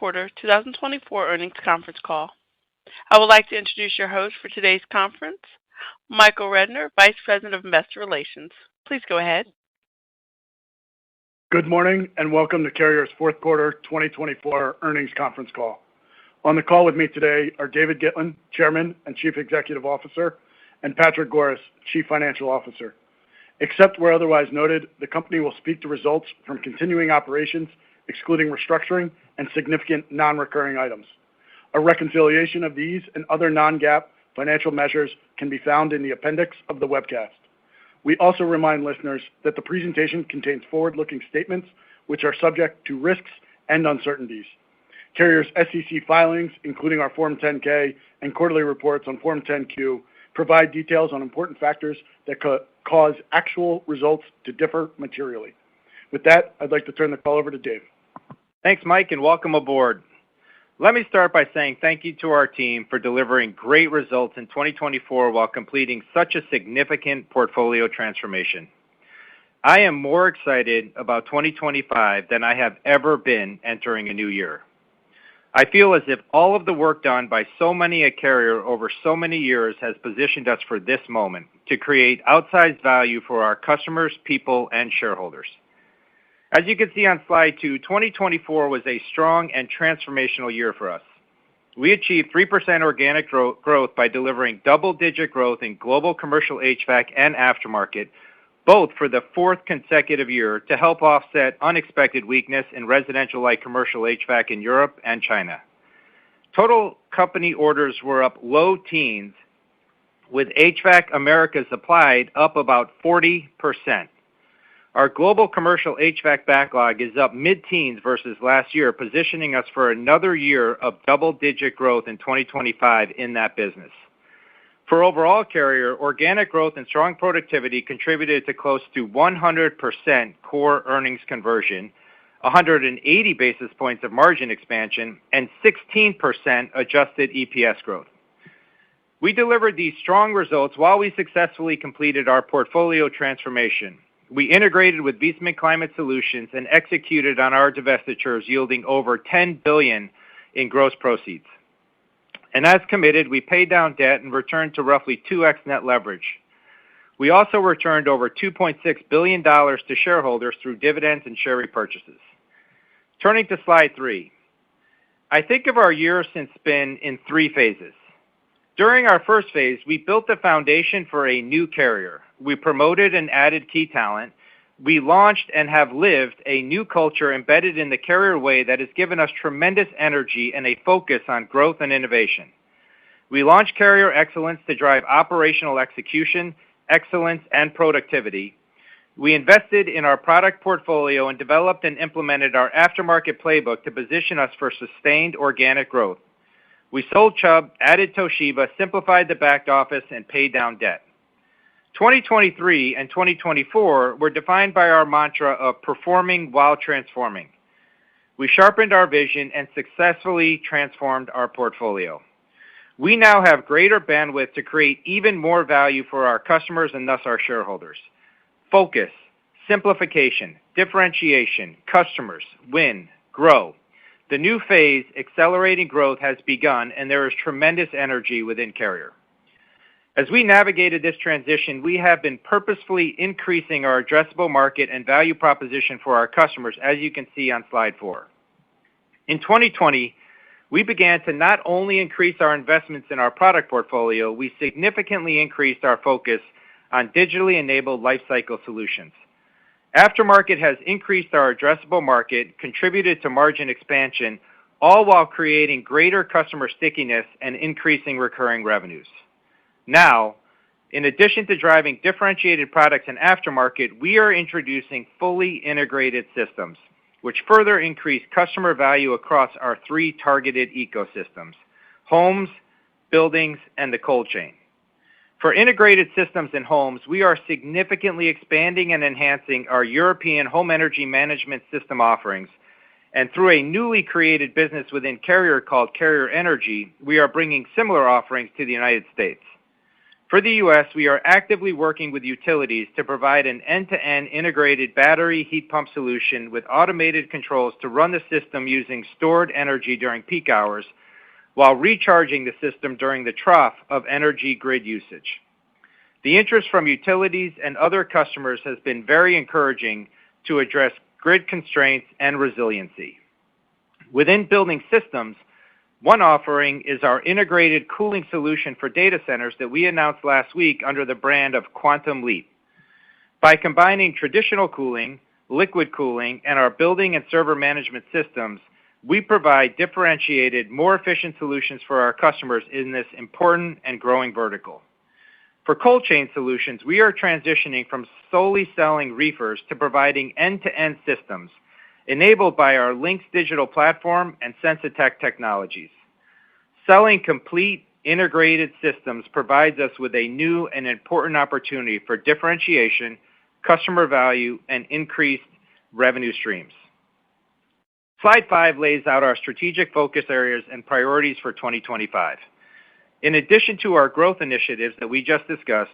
Quarter 2024 earnings conference call. I would like to introduce your host for today's conference, Michael Rednor, Vice President of Investor Relations. Please go ahead. Good morning and welcome to Carrier's fourth quarter 2024 earnings conference call. On the call with me today are David Gitlin, Chairman and Chief Executive Officer, and Patrick Goris, Chief Financial Officer. Except where otherwise noted, the company will speak to results from continuing operations, excluding restructuring and significant non-recurring items. A reconciliation of these and other non-GAAP financial measures can be found in the appendix of the webcast. We also remind listeners that the presentation contains forward-looking statements which are subject to risks and uncertainties. Carrier's SEC filings, including our Form 10-K and quarterly reports on Form 10-Q, provide details on important factors that could cause actual results to differ materially. With that, I'd like to turn the call over to Dave. Thanks, Mike, and welcome aboard. Let me start by saying thank you to our team for delivering great results in 2024 while completing such a significant portfolio transformation. I am more excited about 2025 than I have ever been entering a new year. I feel as if all of the work done by so many at Carrier over so many years has positioned us for this moment to create outsized value for our customers, people, and shareholders. As you can see on slide 2, 2024 was a strong and transformational year for us. We achieved 3% organic growth by delivering double-digit growth in global commercial HVAC and aftermarket, both for the fourth consecutive year to help offset unexpected weakness in residential light commercial HVAC in Europe and China. Total company orders were up low teens, with HVAC Americas applied up about 40%. Our global commercial HVAC backlog is up mid-teens versus last year, positioning us for another year of double-digit growth in 2025 in that business. For overall Carrier, organic growth and strong productivity contributed to close to 100% core earnings conversion, 180 basis points of margin expansion, and 16% adjusted EPS growth. We delivered these strong results while we successfully completed our portfolio transformation. We integrated with Viessmann Climate Solutions and executed on our divestitures, yielding over $10 billion in gross proceeds. And as committed, we paid down debt and returned to roughly 2x net leverage. We also returned over $2.6 billion to shareholders through dividends and share repurchases. Turning to slide 3, I think of our year since spin in 3 phases. During our first phase, we built the foundation for a new Carrier. We promoted and added key talent. We launched and have lived a new culture embedded in the Carrier way that has given us tremendous energy and a focus on growth and innovation. We launched Carrier Excellence to drive operational execution, excellence, and productivity. We invested in our product portfolio and developed and implemented our aftermarket playbook to position us for sustained organic growth. We sold Chubb, added Toshiba, simplified the back office, and paid down debt. 2023 and 2024 were defined by our mantra of performing while transforming. We sharpened our vision and successfully transformed our portfolio. We now have greater bandwidth to create even more value for our customers and thus our shareholders. Focus, simplification, differentiation, customers, win, grow. The new phase, accelerating growth, has begun, and there is tremendous energy within Carrier. As we navigated this transition, we have been purposefully increasing our addressable market and value proposition for our customers, as you can see on slide 4. In 2020, we began to not only increase our investments in our product portfolio, we significantly increased our focus on digitally enabled lifecycle solutions. Aftermarket has increased our addressable market, contributed to margin expansion, all while creating greater customer stickiness and increasing recurring revenues. Now, in addition to driving differentiated products and aftermarket, we are introducing fully integrated systems, which further increase customer value across our 3 targeted ecosystems: homes, buildings, and the cold chain. For integrated systems in homes, we are significantly expanding and enhancing our European home energy management system offerings, and through a newly created business within Carrier called Carrier Energy, we are bringing similar offerings to the United States. For the U.S., we are actively working with utilities to provide an end-to-end integrated battery heat pump solution with automated controls to run the system using stored energy during peak hours while recharging the system during the trough of energy grid usage. The interest from utilities and other customers has been very encouraging to address grid constraints and resiliency. Within building systems, one offering is our integrated cooling solution for data centers that we announced last week under the brand of Quantum Leap. By combining traditional cooling, liquid cooling, and our building and server management systems, we provide differentiated, more efficient solutions for our customers in this important and growing vertical. For cold chain solutions, we are transitioning from solely selling reefers to providing end-to-end systems enabled by our Lynx digital platform and Sensitech technologies. Selling complete integrated systems provides us with a new and important opportunity for differentiation, customer value, and increased revenue streams. Slide 5 lays out our strategic focus areas and priorities for 2025. In addition to our growth initiatives that we just discussed,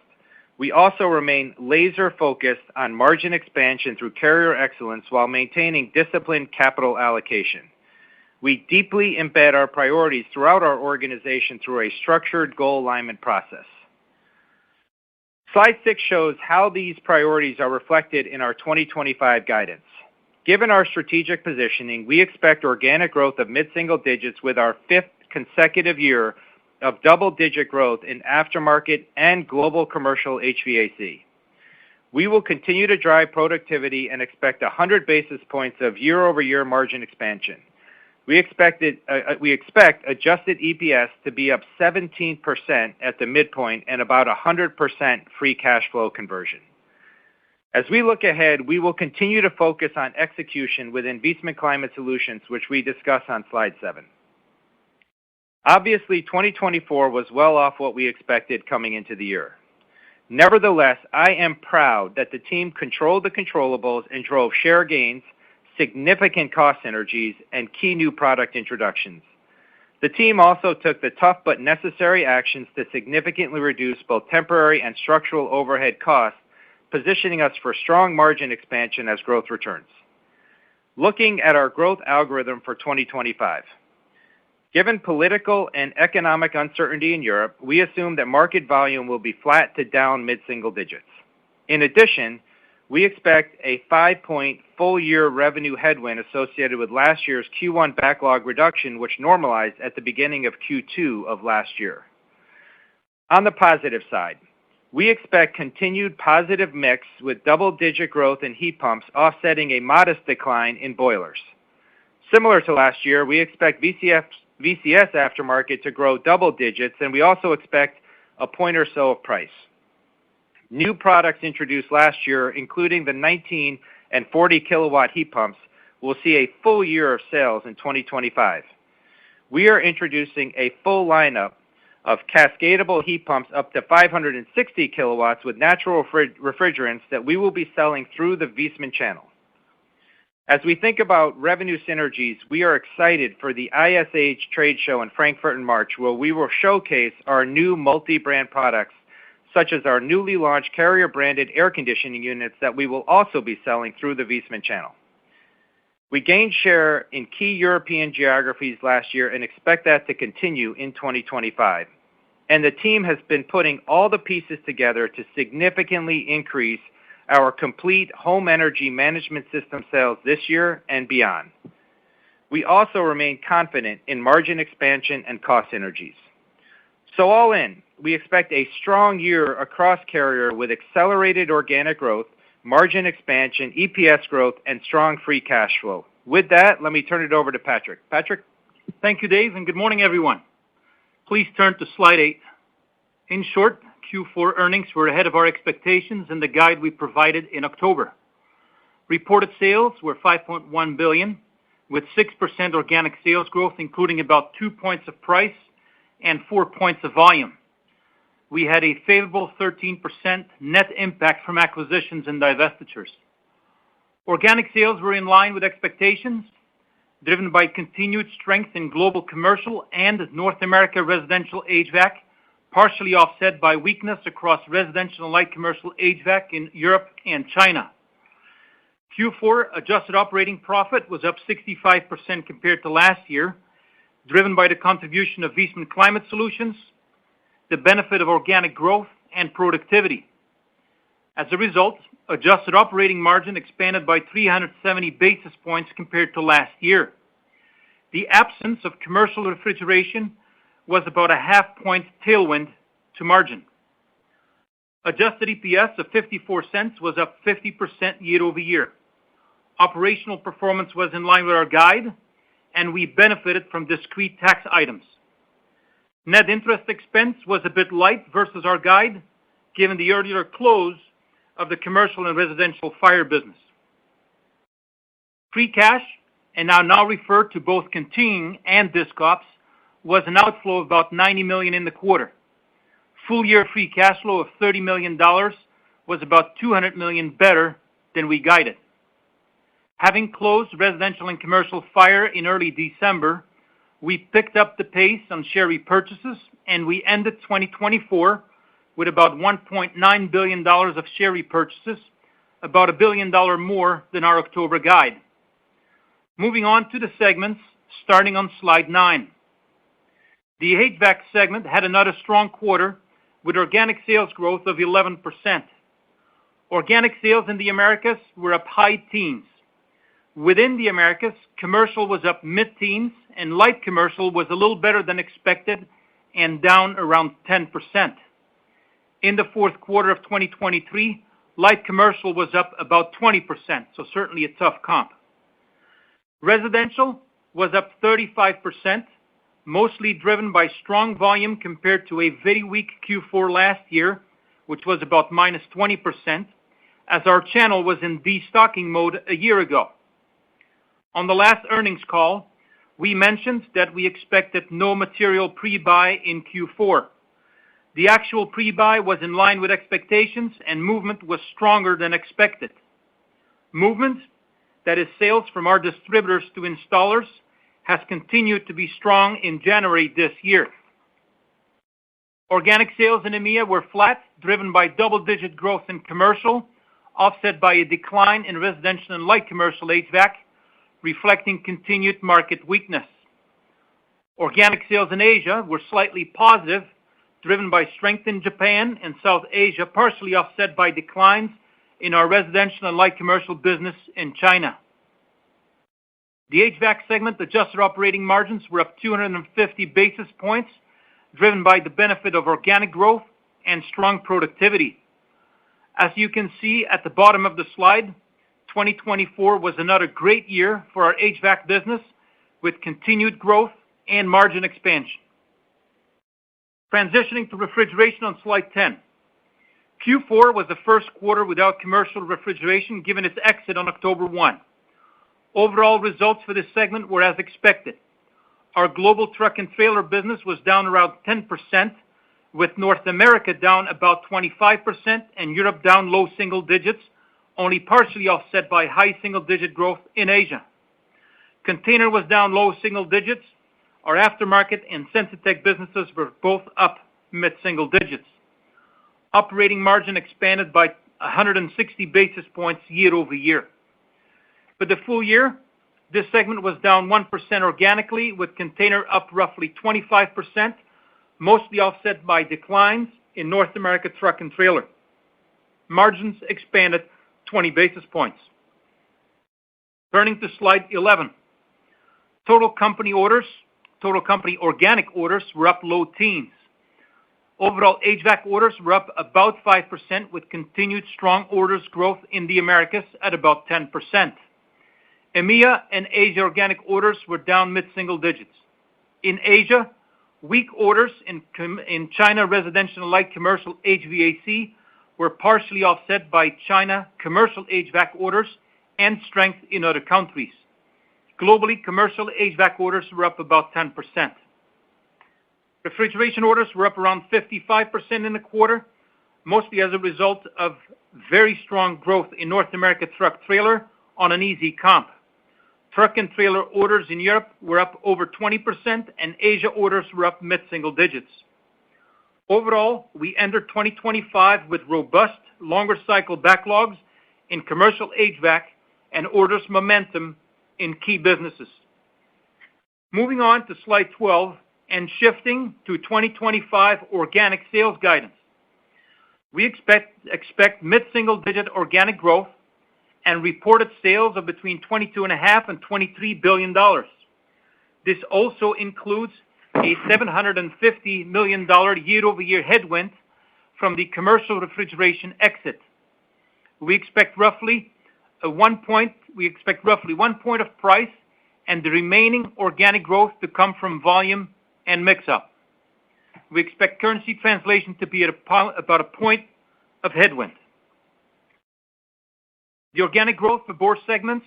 we also remain laser-focused on margin expansion through Carrier excellence while maintaining disciplined capital allocation. We deeply embed our priorities throughout our organization through a structured goal alignment process. Slide 6 shows how these priorities are reflected in our 2025 guidance. Given our strategic positioning, we expect organic growth of mid-single digits with our 5th consecutive year of double-digit growth in aftermarket and global commercial HVAC. We will continue to drive productivity and expect 100 basis points of year-over-year margin expansion. We expect adjusted EPS to be up 17% at the midpoint and about 100% free cash flow conversion. As we look ahead, we will continue to focus on execution within Viessmann Climate Solutions, which we discuss on Slide 7. Obviously, 2024 was well off what we expected coming into the year. Nevertheless, I am proud that the team controlled the controllables and drove share gains, significant cost synergies, and key new product introductions. The team also took the tough but necessary actions to significantly reduce both temporary and structural overhead costs, positioning us for strong margin expansion as growth returns. Looking at our growth algorithm for 2025. Given political and economic uncertainty in Europe, we assume that market volume will be flat to down mid-single digits. In addition, we expect a 5-point full-year revenue headwind associated with last year's Q1 backlog reduction, which normalized at the beginning of Q2 of last year. On the positive side, we expect continued positive mix with double-digit growth in heat pumps offsetting a modest decline in boilers. Similar to last year, we expect VCS aftermarket to grow double digits, and we also expect a point or so of price. New products introduced last year, including the 19 and 40 kilowatt heat pumps, will see a full year of sales in 2025. We are introducing a full lineup of cascadable heat pumps up to 560 kilowatts with natural refrigerants that we will be selling through the Viessmann channel. As we think about revenue synergies, we are excited for the ISH trade show in Frankfurt in March, where we will showcase our new multi-brand products, such as our newly launched Carrier-branded air conditioning units that we will also be selling through the Viessmann channel. We gained share in key European geographies last year and expect that to continue in 2025. And the team has been putting all the pieces together to significantly increase our complete home energy management system sales this year and beyond. We also remain confident in margin expansion and cost synergies. So all in, we expect a strong year across Carrier with accelerated organic growth, margin expansion, EPS growth, and strong free cash flow. With that, let me turn it over to Patrick. Patrick? Thank you, Dave, and good morning, everyone. Please turn to Slide 8. In short, Q4 earnings were ahead of our expectations and the guide we provided in October. Reported sales were $5.1 billion, with 6% organic sales growth, including about 2 points of price and 4 points of volume. We had a favorable 13% net impact from acquisitions and divestitures. Organic sales were in line with expectations, driven by continued strength in global commercial and North America residential HVAC, partially offset by weakness across residential and light commercial HVAC in Europe and China. Q4 adjusted operating profit was up 65% compared to last year, driven by the contribution of Viessmann Climate Solutions, the benefit of organic growth, and productivity. As a result, adjusted operating margin expanded by 370 basis points compared to last year. The absence of commercial refrigeration was about a half-point tailwind to margin. Adjusted EPS of 54 cents was up 50% year-over-year. Operational performance was in line with our guide, and we benefited from discrete tax items. Net interest expense was a bit light versus our guide, given the earlier close of the commercial and residential fire business. Free cash, and now referred to both continuing and disc ops, was an outflow of about $90 million in the quarter. Full-year free cash flow of $30 million was about $200 million better than we guided. Having closed residential and commercial fire in early December, we picked up the pace on share repurchases, and we ended 2024 with about $1.9 billion of share repurchases, about $1 billion more than our October guide. Moving on to the segments, starting on slide 9. The HVAC segment had another strong quarter with organic sales growth of 11%. Organic sales in the Americas were up high teens. Within the Americas, commercial was up mid-teens, and light commercial was a little better than expected and down around 10%. In the fourth quarter of 2023, light commercial was up about 20%, so certainly a tough comp. Residential was up 35%, mostly driven by strong volume compared to a very weak Q4 last year, which was about minus 20%, as our channel was in destocking mode a year ago. On the last earnings call, we mentioned that we expected no material pre-buy in Q4. The actual pre-buy was in line with expectations, and movement was stronger than expected. Movement, that is sales from our distributors to installers, has continued to be strong in January this year. Organic sales in EMEA were flat, driven by double-digit growth in commercial, offset by a decline in residential and light commercial HVAC, reflecting continued market weakness. Organic sales in Asia were slightly positive, driven by strength in Japan and South Asia, partially offset by declines in our residential and light commercial business in China. The HVAC segment adjusted operating margins were up 250 basis points, driven by the benefit of organic growth and strong productivity. As you can see at the bottom of the slide, 2024 was another great year for our HVAC business, with continued growth and margin expansion. Transitioning to refrigeration on slide 10. Q4 was the first quarter without commercial refrigeration, given its exit on October 1. Overall results for this segment were as expected. Our global truck and trailer business was down around 10%, with North America down about 25% and Europe down low single digits, only partially offset by high single-digit growth in Asia. Container was down low single digits. Our aftermarket and Sensitech businesses were both up mid-single digits. Operating margin expanded by 160 basis points year-over-year. For the full year, this segment was down 1% organically, with container up roughly 25%, mostly offset by declines in North America truck and trailer. Margins expanded 20 basis points. Turning to slide 11. Total company organic orders were up low teens. Overall, HVAC orders were up about 5%, with continued strong orders growth in the Americas at about 10%. EMEA and Asia organic orders were down mid-single digits. In Asia, weak orders in China residential and light commercial HVAC were partially offset by China commercial HVAC orders and strength in other countries. Globally, commercial HVAC orders were up about 10%. Refrigeration orders were up around 55% in the quarter, mostly as a result of very strong growth in North America truck trailer on an easy comp. Truck and trailer orders in Europe were up over 20%, and Asia orders were up mid-single digits. Overall, we entered 2025 with robust, longer cycle backlogs in commercial HVAC and orders momentum in key businesses. Moving on to slide 12 and shifting to 2025 organic sales guidance. We expect mid-single-digit organic growth and reported sales of between $22.5 and $23 billion. This also includes a $750 million year-over-year headwind from the commercial refrigeration exit. We expect roughly 1 point of price and the remaining organic growth to come from volume and mix-up. We expect currency translation to be at about a point of headwind. The organic growth for both segments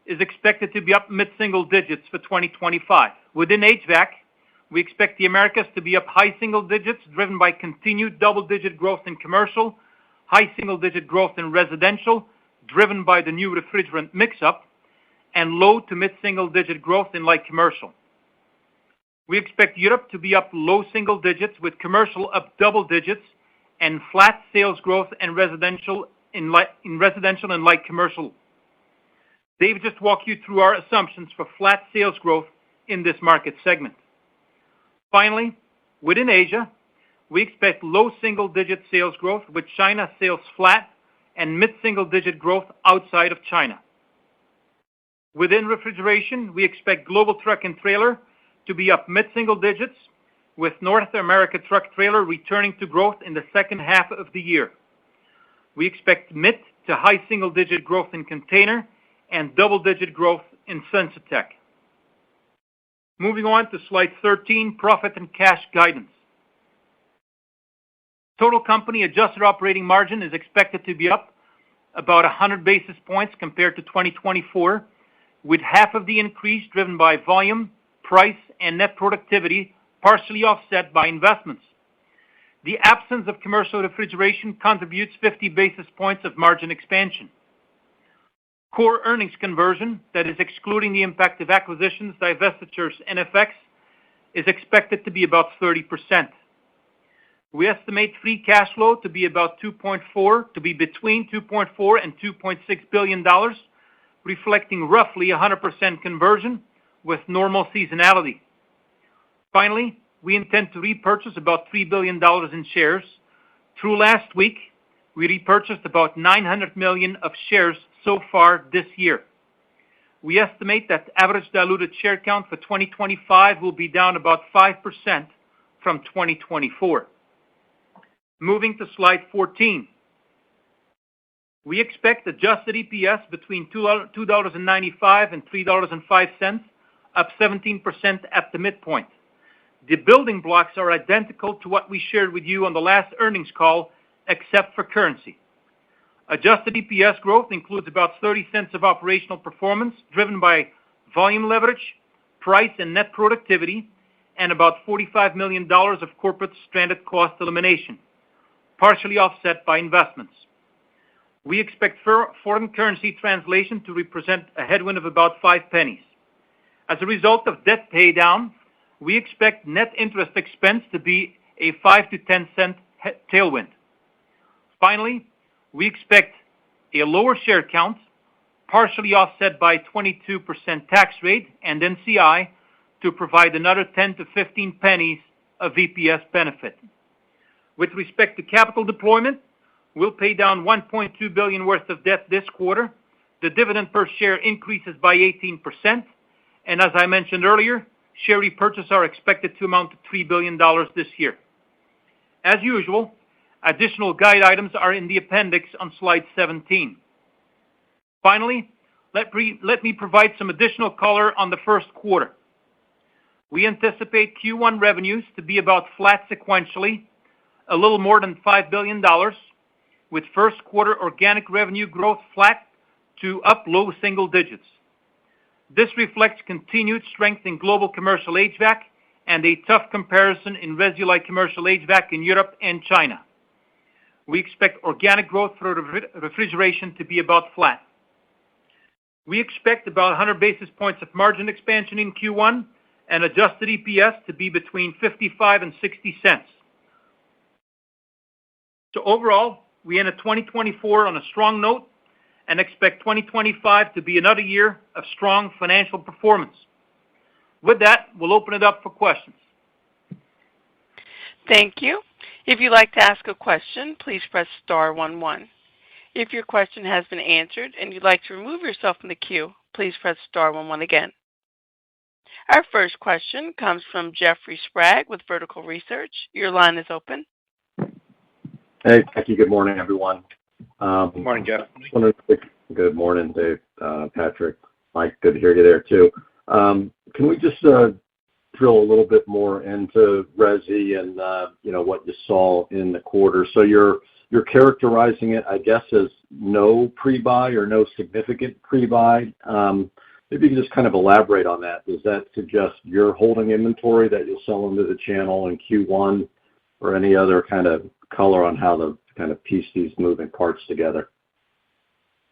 is expected to be up mid-single digits for 2025. Within HVAC, we expect the Americas to be up high single digits, driven by continued double-digit growth in commercial, high single-digit growth in residential, driven by the new refrigerant mix-up, and low to mid-single-digit growth in light commercial. We expect Europe to be up low single digits, with commercial up double digits and flat sales growth in residential and light commercial. Dave just walked you through our assumptions for flat sales growth in this market segment. Finally, within Asia, we expect low single-digit sales growth, with China sales flat and mid-single-digit growth outside of China. Within refrigeration, we expect global truck and trailer to be up mid-single digits, with North America truck trailer returning to growth in the second half of the year. We expect mid to high single-digit growth in container and double-digit growth in Sensitech. Moving on to slide 13, profit and cash guidance. Total company adjusted operating margin is expected to be up about 100 basis points compared to 2024, with half of the increase driven by volume, price, and net productivity, partially offset by investments. The absence of commercial refrigeration contributes 50 basis points of margin expansion. Core earnings conversion, that is excluding the impact of acquisitions, divestitures, and FX, is expected to be about 30%. We estimate free cash flow to be between $2.4 and $2.6 billion, reflecting roughly 100% conversion with normal seasonality. Finally, we intend to repurchase about $3 billion in shares. Through last week, we repurchased about 900 million of shares so far this year. We estimate that average diluted share count for 2025 will be down about 5% from 2024. Moving to slide 14. We expect adjusted EPS between $2.95 and $3.05, up 17% at the midpoint. The building blocks are identical to what we shared with you on the last earnings call, except for currency. Adjusted EPS growth includes about 30 cents of operational performance, driven by volume leverage, price, and net productivity, and about $45 million of corporate stranded cost elimination, partially offset by investments. We expect foreign currency translation to represent a headwind of about 5 pennies. As a result of debt paydown, we expect net interest expense to be a 5 to 10 cent tailwind. Finally, we expect a lower share count, partially offset by 22% tax rate and NCI, to provide another 10 to 15 pennies of EPS benefit. With respect to capital deployment, we'll pay down $1.2 billion worth of debt this quarter. The dividend per share increases by 18%. And as I mentioned earlier, share repurchases are expected to amount to $3 billion this year. As usual, additional guide items are in the appendix on slide 17. Finally, let me provide some additional color on the first quarter. We anticipate Q1 revenues to be about flat sequentially, a little more than $5 billion, with first quarter organic revenue growth flat to up low single digits. This reflects continued strength in global commercial HVAC and a tough comparison in resi-like commercial HVAC in Europe and China. We expect organic growth for refrigeration to be about flat. We expect about 100 basis points of margin expansion in Q1 and adjusted EPS to be between 55 and 60 cents. So overall, we ended 2024 on a strong note and expect 2025 to be another year of strong financial performance. With that, we'll open it up for questions. Thank you. If you'd like to ask a question, please press star 11. If your question has been answered and you'd like to remove yourself from the queue, please press star 11 again. Our first question comes from Jeffrey Sprague with Vertical Research. Your line is open. Hey, thank you. Good morning, everyone. Good morning, Jeff. Good morning, Dave, Patrick, Mike. Good to hear you there too. Can we just drill a little bit more into Resi and what you saw in the quarter? So you're characterizing it, I guess, as no pre-buy or no significant pre-buy. Maybe you can just kind of elaborate on that. Does that suggest you're holding inventory that you'll sell into the channel in Q1, or any other kind of color on how to kind of piece these moving parts together?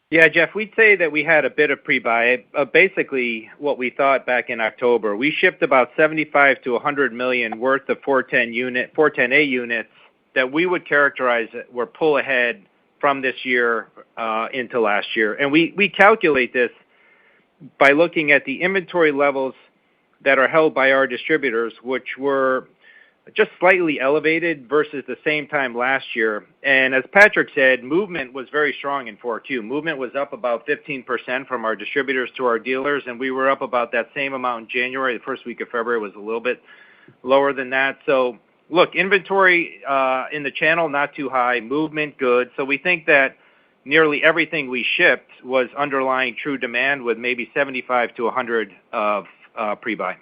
Yeah, Jeff, we'd say that we had a bit of pre-buy. Basically, what we thought back in October, we shipped about 75 to 100 million worth of 410A units that we would characterize were pull ahead from this year into last year. And we calculate this by looking at the inventory levels that are held by our distributors, which were just slightly elevated versus the same time last year. And as Patrick said, movement was very strong in 4Q. Movement was up about 15% from our distributors to our dealers, and we were up about that same amount in January. The first week of February was a little bit lower than that. So, look, inventory in the channel, not too high, movement good. So we think that nearly everything we shipped was underlying true demand with maybe 75 to 100 of pre-buy.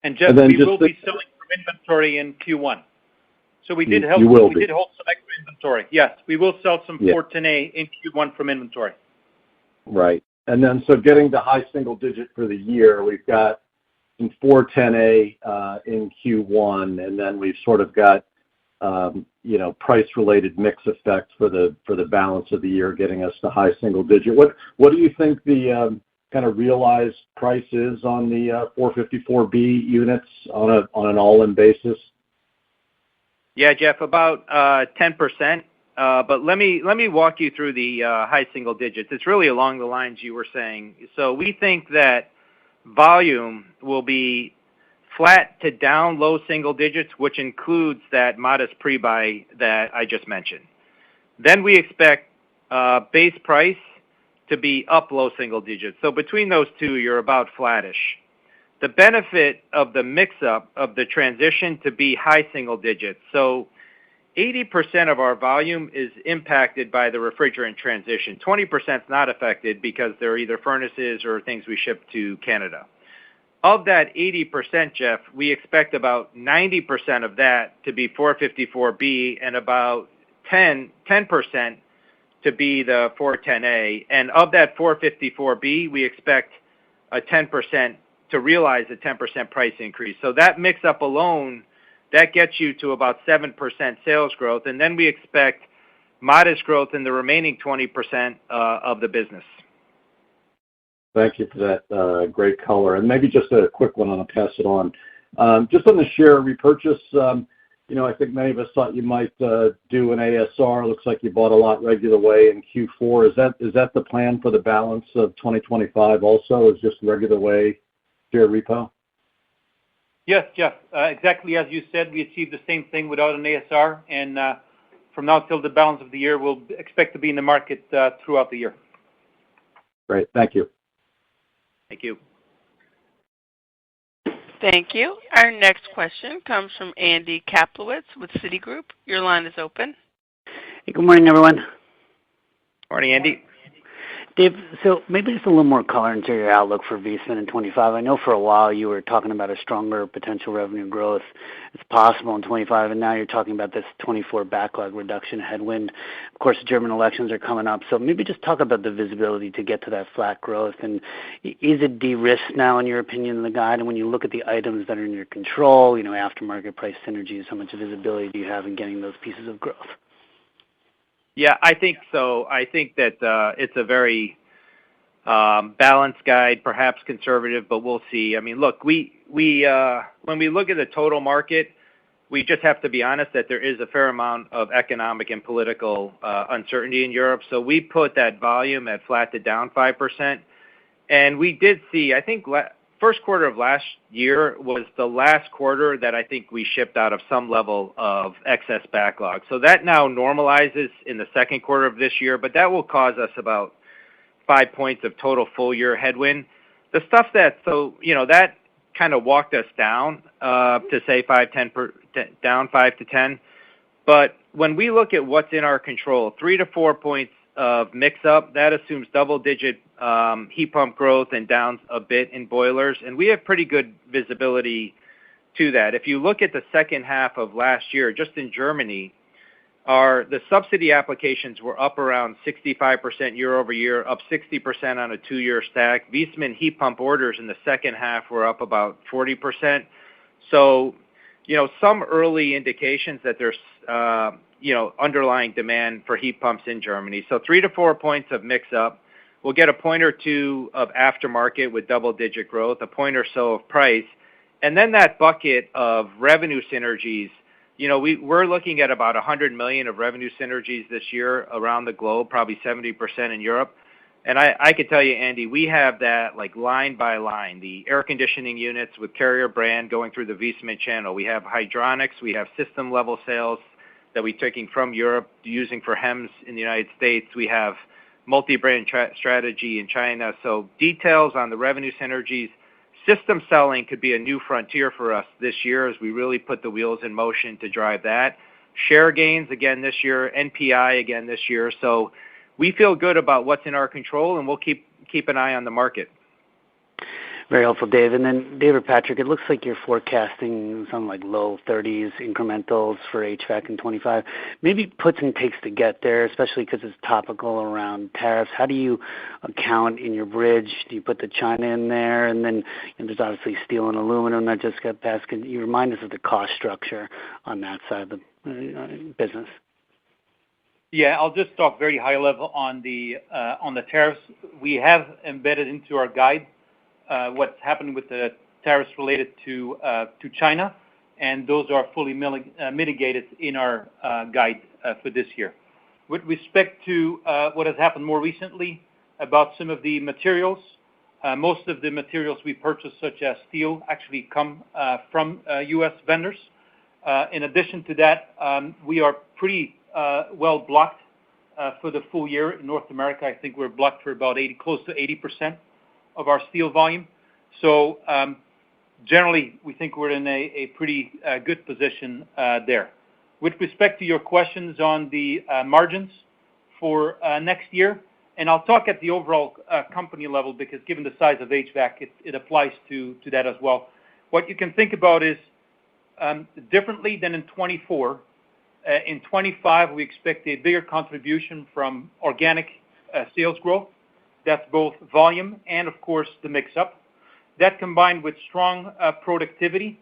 And Jeff, we will be selling from inventory in Q1. So we did hold some extra inventory. Yes, we will sell some 410A in Q1 from inventory. Right. And then so getting to high single digit for the year, we've got some 410A in Q1, and then we've sort of got price-related mix effect for the balance of the year, getting us to high single digit. What do you think the kind of realized price is on the 454B units on an all-in basis? Yeah, Jeff, about 10%. But let me walk you through the high single digits. It's really along the lines you were saying. So we think that volume will be flat to down low single digits, which includes that modest pre-buy that I just mentioned. Then we expect base price to be up low single digits. So between those two, you're about flattish. The benefit of the mix-up of the transition to be high single digits. So 80% of our volume is impacted by the refrigerant transition. 20% is not affected because they're either furnaces or things we ship to Canada. Of that 80%, Jeff, we expect about 90% of that to be 454B and about 10% to be the 410A. And of that 454B, we expect a 10% to realize a 10% price increase. So that mix up alone, that gets you to about 7% sales growth. And then we expect modest growth in the remaining 20% of the business. Thank you for that great color. And maybe just a quick one, and I'll pass it on. Just on the share repurchase, I think many of us thought you might do an ASR. Looks like you bought a lot regular way in Q4. Is that the plan for the balance of 2025 also, is just regular way share repo? Yes, Jeff. Exactly as you said, we achieved the same thing without an ASR. And from now till the balance of the year, we'll expect to be in the market throughout the year. Great. Thank you. Thank you. Thank you. Our next question comes from Andy Kaplowitz with Citigroup. Your line is open. Hey, good morning, everyone. Morning, Andy. Dave, so maybe just a little more color into your outlook for Viessmann in 25. I know for a while you were talking about a stronger potential revenue growth. It's possible in 25, and now you're talking about this 24 backlog reduction headwind. Of course, the German elections are coming up, so maybe just talk about the visibility to get to that flat growth. And is it de-risked now, in your opinion, in the guide? And when you look at the items that are in your control, aftermarket price synergies, how much visibility do you have in getting those pieces of growth? Yeah, I think so. I think that it's a very balanced guide, perhaps conservative, but we'll see. I mean, look, when we look at the total market, We just have to be honest that there is a fair amount of economic and political uncertainty in Europe. So we put that volume at flat to down 5%. And we did see, I think, first quarter of last year was the last quarter that I think we shipped out of some level of excess backlog. So that now normalizes in the second quarter of this year, but that will cause us about 5 points of total full year headwind. The stuff that kind of walked us down to say down 5 to 10. But when we look at what's in our control, 3 to 4 points of mix up, that assumes double-digit heat pump growth and down a bit in boilers, and we have pretty good visibility to that. If you look at the second half of last year, just in Germany, the subsidy applications were up around 65% year over year, up 60% on a 2-year stack. Viessmann heat pump orders in the second half were up about 40%. So, some early indications that there's, underlying demand for heat pumps in Germany. So 3 to 4 points of mix up. We'll get a point or two of aftermarket with double-digit growth, a point or so of price. And then that bucket of revenue synergies, we're looking at about $100 million of revenue synergies this year around the globe, probably 70% in Europe. And I could tell you, Andy, we have that like line by line. The air conditioning units with Carrier brand going through the Viessmann channel. We have hydronics. We have system level sales that we're taking from Europe, using for HEMS in the United States. We have multi-brand strategy in China. So details on the revenue synergies. System selling could be a new frontier for us this year as we really put the wheels in motion to drive that. Share gains again this year, NPI again this year. So we feel good about what's in our control, and we'll keep an eye on the market. Very helpful, Dave. And then, Dave or Patrick, it looks like you're forecasting something like low 30s incrementals for HVAC in 25. Maybe puts and takes to get there, especially because it's topical around tariffs. How do you account in your bridge? Do you put the China in there? And then there's obviously steel and aluminum that just got passed. Can you remind us of the cost structure on that side of the business? Yeah, I'll just talk very high level on the tariffs. We have embedded into our guide what's happening with the tariffs related to China, and those are fully mitigated in our guide for this year. With respect to what has happened more recently about some of the materials, most of the materials we purchase, such as steel, actually come from U.S. vendors. In addition to that, we are pretty well blocked for the full year in North America. I think we're blocked for about close to 80% of our steel volume. So generally, we think we're in a pretty good position there. With respect to your questions on the margins for next year, and I'll talk at the overall company level because given the size of HVAC, it applies to that as well. What you can think about is differently than in 24. In 25, we expect a bigger contribution from organic sales growth. That's both volume and, of course, the mix-up. That combined with strong productivity,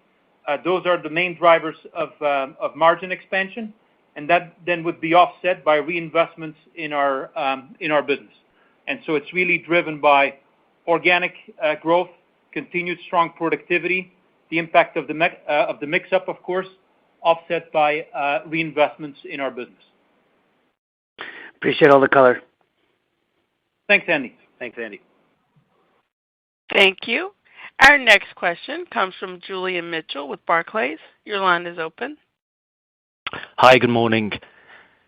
those are the main drivers of margin expansion, and that then would be offset by reinvestments in our business. And so it's really driven by organic growth, continued strong productivity, the impact of the mix-up, of course, offset by reinvestments in our business. Appreciate all the color. Thanks, Andy. Thanks, Andy. Thank you. Our next question comes from Julian Mitchell with Barclays. Your line is open. Hi, good morning.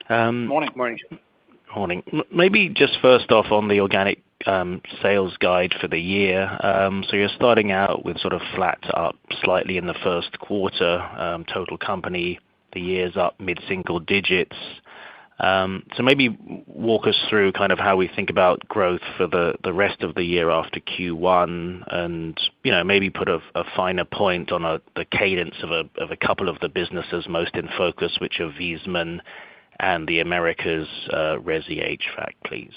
Morning. Maybe just first off on the organic sales guide for the year. So you're starting out with sort of flat to up slightly in the first quarter. Total company, the year's up mid-single digits. So maybe walk us through kind of how we think about growth for the rest of the year after Q1, and maybe put a finer point on the cadence of a couple of the businesses most in focus, which are Viessmann and the Americas Resi HVAC, please.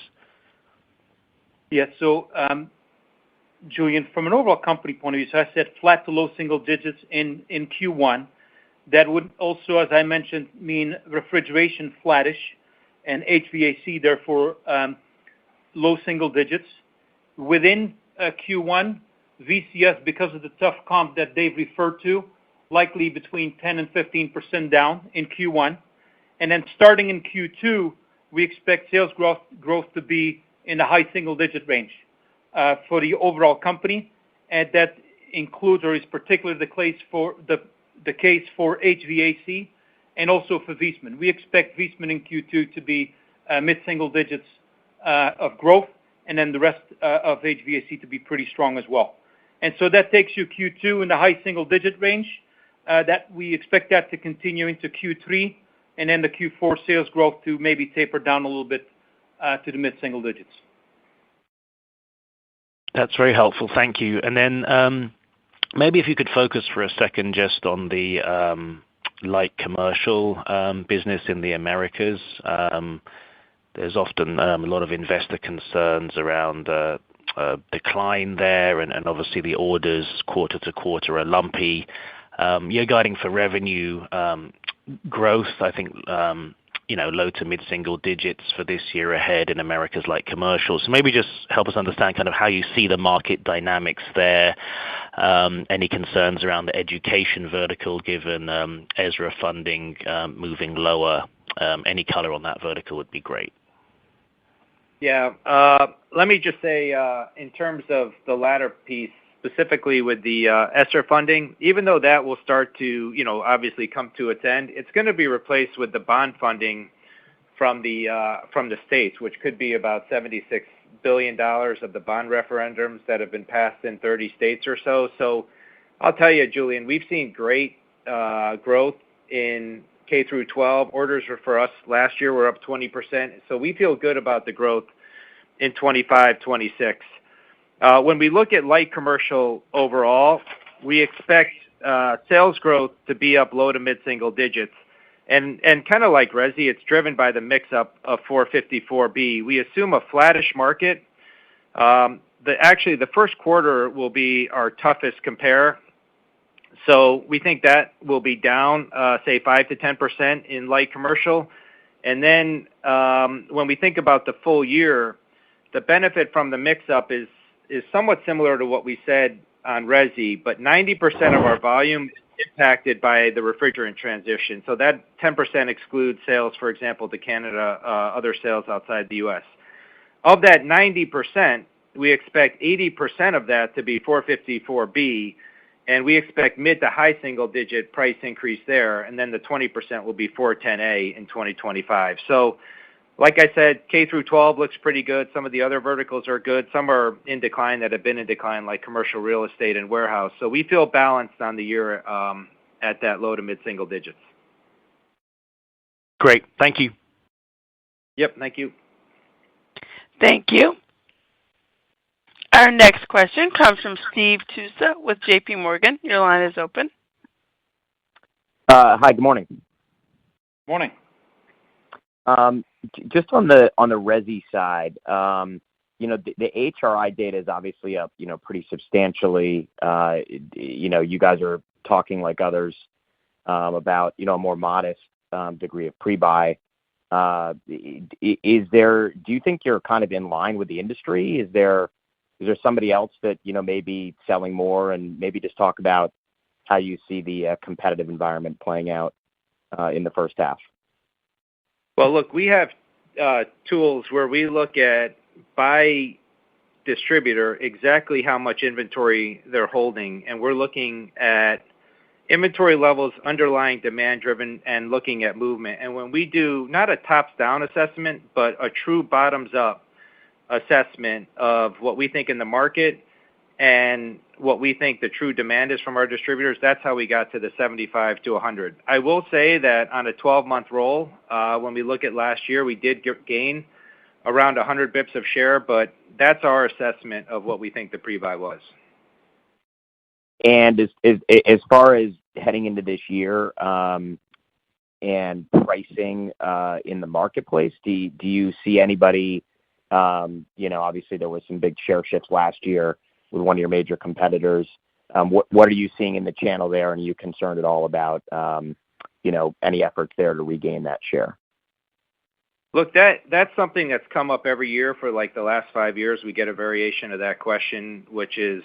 Yeah, so Julian, from an overall company point of view, so I said flat to low single digits in Q1. That would also, as I mentioned, mean refrigeration flattish and HVAC, therefore, low single digits. Within Q1, VCS, because of the tough comp that Dave referred to, likely between 10 and 15% down in Q1. And then starting in Q2, we expect sales growth to be in the high single-digit range for the overall company, and that includes or is particularly the case for HVAC and also for Viessmann. We expect Viessmann in Q2 to be mid-single digits of growth, and then the rest of HVAC to be pretty strong as well. And so that takes you Q2 in the high single-digit range. That we expect that to continue into Q3, and then the Q4 sales growth to maybe taper down a little bit to the mid-single digits. That's very helpful. Thank you. And then maybe if you could focus for a second just on the light commercial business in the Americas. There's often a lot of investor concerns around decline there, and obviously the orders quarter to quarter are lumpy. You're guiding for revenue growth, I think, low to mid-single digits for this year ahead in Americas light commercial. So maybe just help us understand kind of how you see the market dynamics there. Any concerns around the education vertical given ESSER funding moving lower? Any color on that vertical would be great. Yeah. Let me just say, in terms of the latter piece, specifically with the ESSER funding, even though that will start to, obviously come to its end, it's going to be replaced with the bond funding from the states, which could be about $76 billion of the bond referendums that have been passed in 30 states or so. So I'll tell you, Julian, we've seen great growth in K through 12. Orders for us last year were up 20%. So we feel good about the growth in 25, 26. When we look at light commercial overall, we expect sales growth to be up low to mid-single digits. And kind of like Resi, it's driven by the mix-up of 454B. We assume a flattish market. Actually, the first quarter will be our toughest compare. So we think that will be down, say, 5 to 10% in light commercial. And then when we think about the full year, the benefit from the mix-up is somewhat similar to what we said on Resi, but 90% of our volume is impacted by the refrigerant transition. So that 10% excludes sales, for example, to Canada, other sales outside the U.S. Of that 90%, we expect 80% of that to be 454B, and we expect mid to high single-digit price increase there, and then the 20% will be 410A in 2025. So like I said, K through 12 looks pretty good. Some of the other verticals are good. Some are in decline that have been in decline, like commercial real estate and warehouse. So we feel balanced on the year at that low to mid-single digits. Great. Thank you. Yep. Thank you. Thank you. Our next question comes from Steve Tusa with J.P. Morgan. Your line is open. Hi, good morning. Morning. Just on the Resi side, the HRI data is obviously up, pretty substantially. You guys are talking like others about, a more modest degree of pre-buy. Do you think you're kind of in line with the industry? Is there somebody else that, may be selling more? And maybe just talk about how you see the competitive environment playing out in the first half. Well, look, we have tools where we look at by distributor exactly how much inventory they're holding, and we're looking at inventory levels, underlying demand driven, and looking at movement. And when we do not a tops-down assessment, but a true bottoms-up assessment of what we think in the market and what we think the true demand is from our distributors, that's how we got to the 75 to 100. I will say that on a 12-month roll, when we look at last year, we did gain around 100 bips of share, but that's our assessment of what we think the pre-buy was. And as far as heading into this year and pricing in the marketplace, do you see anybody, obviously there was some big share shifts last year with one of your major competitors. What are you seeing in the channel there? And are you concerned at all about, any efforts there to regain that share? Look, that's something that's come up every year for like the last 5 years. We get a variation of that question, which is,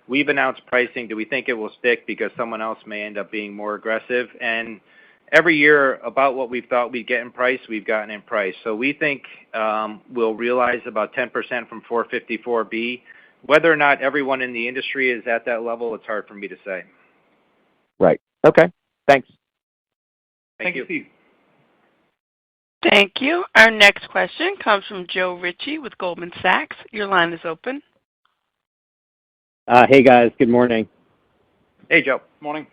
we've announced pricing. Do we think it will stick because someone else may end up being more aggressive? And every year, about what we thought we'd get in price, we've gotten in price. So we think we'll realize about 10% from 454B. Whether or not everyone in the industry is at that level, it's hard for me to say. Right. Okay. Thanks. Thank you, Steve. Thank you. Our next question comes from Joe Ritchie with Goldman Sachs. Your line is open. Hey, guys. Good morning. Hey, Joe. Morning.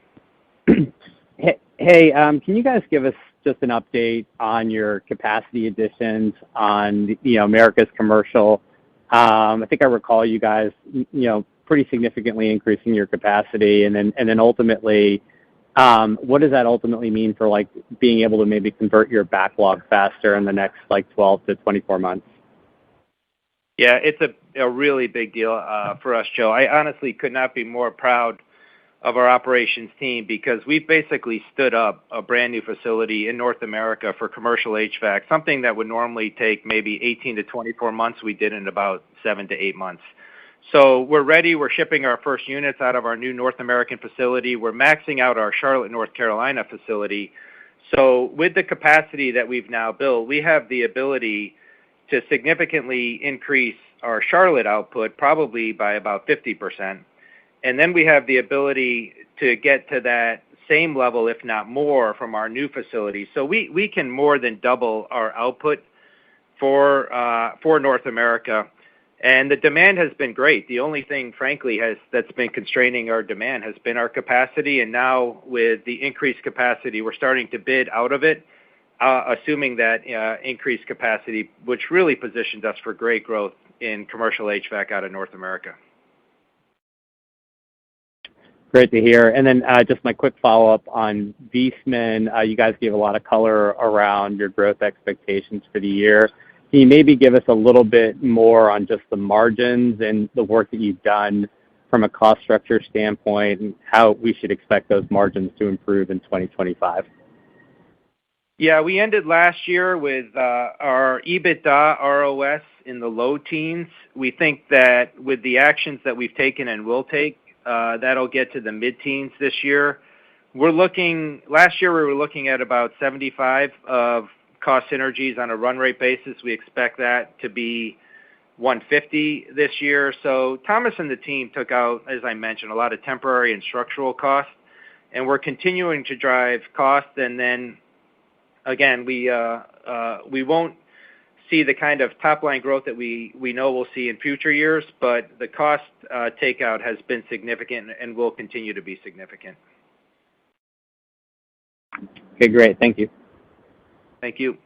Hey, can you guys give us just an update on your capacity additions on, America's commercial? I think I recall you guys, pretty significantly increasing your capacity, and then ultimately, what does that ultimately mean for like being able to maybe convert your backlog faster in the next 12 to 24 months? Yeah, it's a really big deal for us, Joe. I honestly could not be more proud of our operations team because we've basically stood up a brand new facility in North America for commercial HVAC, something that would normally take maybe 18 to 24 months. We did in about 7 to 8 months. So we're ready. We're shipping our first units out of our new North American facility. We're maxing out our Charlotte, North Carolina facility. So with the capacity that we've now built, we have the ability to significantly increase our Charlotte output, probably by about 50%. And then we have the ability to get to that same level, if not more, from our new facility. So we can more than double our output for North America. And the demand has been great. The only thing, frankly, that's been constraining our demand has been our capacity. And now with the increased capacity, we're starting to bid out of it, assuming that increased capacity, which really positions us for great growth in commercial HVAC out of North America. Great to hear. And then just my quick follow-up on Viessmann. You guys gave a lot of color around your growth expectations for the year. Can you maybe give us a little bit more on just the margins and the work that you've done from a cost structure standpoint and how we should expect those margins to improve in 2025? Yeah, we ended last year with our EBITDA ROS in the low teens. We think that with the actions that we've taken and will take, that'll get to the mid-teens this year. Last year we were looking at about 75 of cost synergies on a run rate basis. We expect that to be 150 this year. So Thomas and the team took out, as I mentioned, a lot of temporary and structural costs, and we're continuing to drive costs. And then again, we won't see the kind of top-line growth that we know we'll see in future years, but the cost takeout has been significant and will continue to be significant. Okay, great. Thank you. Thank you.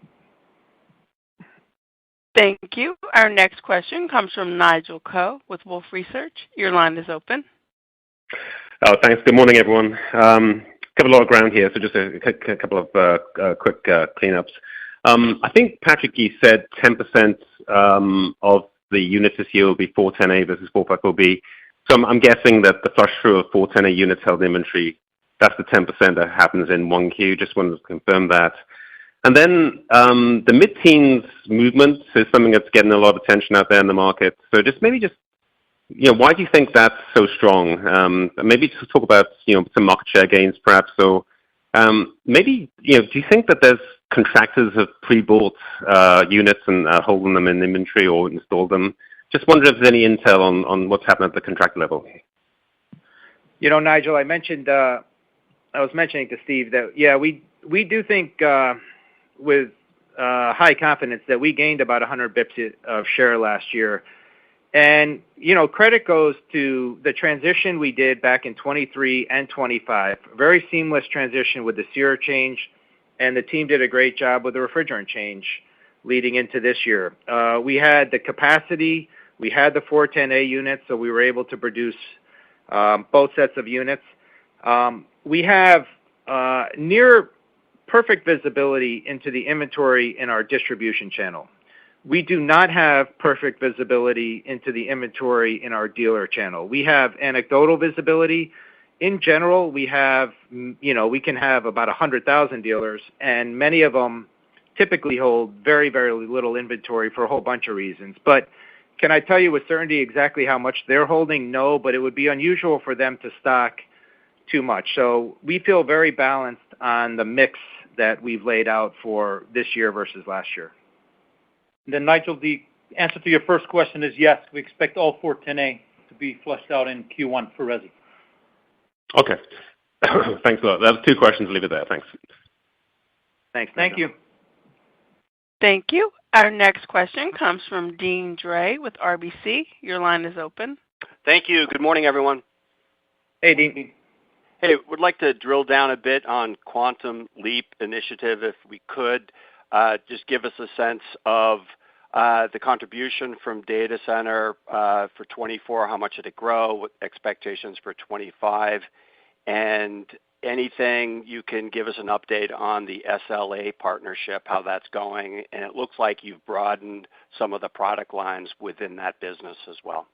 Thank you. Our next question comes from Nigel Coe with Wolfe Research. Your line is open. Oh, thanks. Good morning, everyone. Covered a lot of ground here, so just a couple of quick cleanups. I think, Patrick, you said 10% of the units this year will be 410A versus 454B. So I'm guessing that the flush through of 410A units held in inventory, that's the 10% that happens in 1Q. Just wanted to confirm that. And then the mid-teens movement is something that's getting a lot of attention out there in the market. So why do you think that's so strong? Maybe just talk about, some market share gains, perhaps. So maybe, do you think that there's contractors have pre-bought units and holding them in inventory or installed them? Just wondering if there's any intel on what's happening at the contract level. Nigel, I was mentioning to Steve that, yeah, we do think with high confidence that we gained about 100 bips of share last year. And, credit goes to the transition we did back in 23 and 25, very seamless transition with the SEER change, and the team did a great job with the refrigerant change leading into this year. We had the capacity, we had the 410A units, so we were able to produce both sets of units. We have near perfect visibility into the inventory in our distribution channel. We do not have perfect visibility into the inventory in our dealer channel. We have anecdotal visibility. In general, we can have about 100,000 dealers, and many of them typically hold very, very little inventory for a whole bunch of reasons. But Can I tell you with certainty exactly how much they're holding? No, but it would be unusual for them to stock too much. So we feel very balanced on the mix that we've laid out for this year versus last year. Then, Nigel, the answer to your first question is yes. We expect all 410A to be flushed out in Q1 for Resi. Okay. Thanks a lot. That's two questions. Leave it there. Thanks. Thanks. Thank you. Thank you. Our next question comes from Deane Dray with RBC. Your line is open. Thank you. Good morning, everyone. Hey, Dean. Hey, would like to drill down a bit on Quantum Leap initiative, if we could. Just give us a sense of the contribution from data center for 24, how much did it grow, what expectations for 25, and anything you can give us an update on the SLA partnership, how that's going. And it looks like you've broadened some of the product lines within that business as well.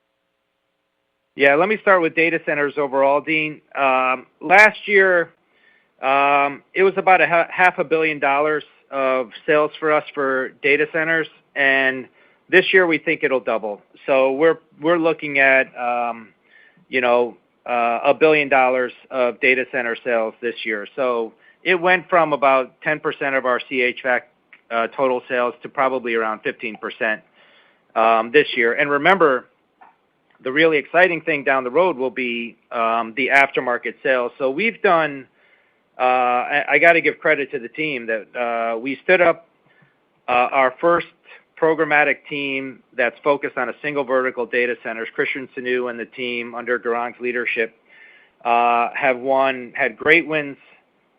Yeah, let me start with data centers overall, Dean. Last year, it was about $500 million of sales for us for data centers, and this year we think it'll double. So we're looking at $1 billion of data center sales this year. So it went from about 10% of our CHVAC total sales to probably around 15% this year. And remember, the really exciting thing down the road will be the aftermarket sales. So we've done, I got to give credit to the team that we stood up our first programmatic team that's focused on a single vertical data centers. Christian Sanu and the team under Garang's leadership had great wins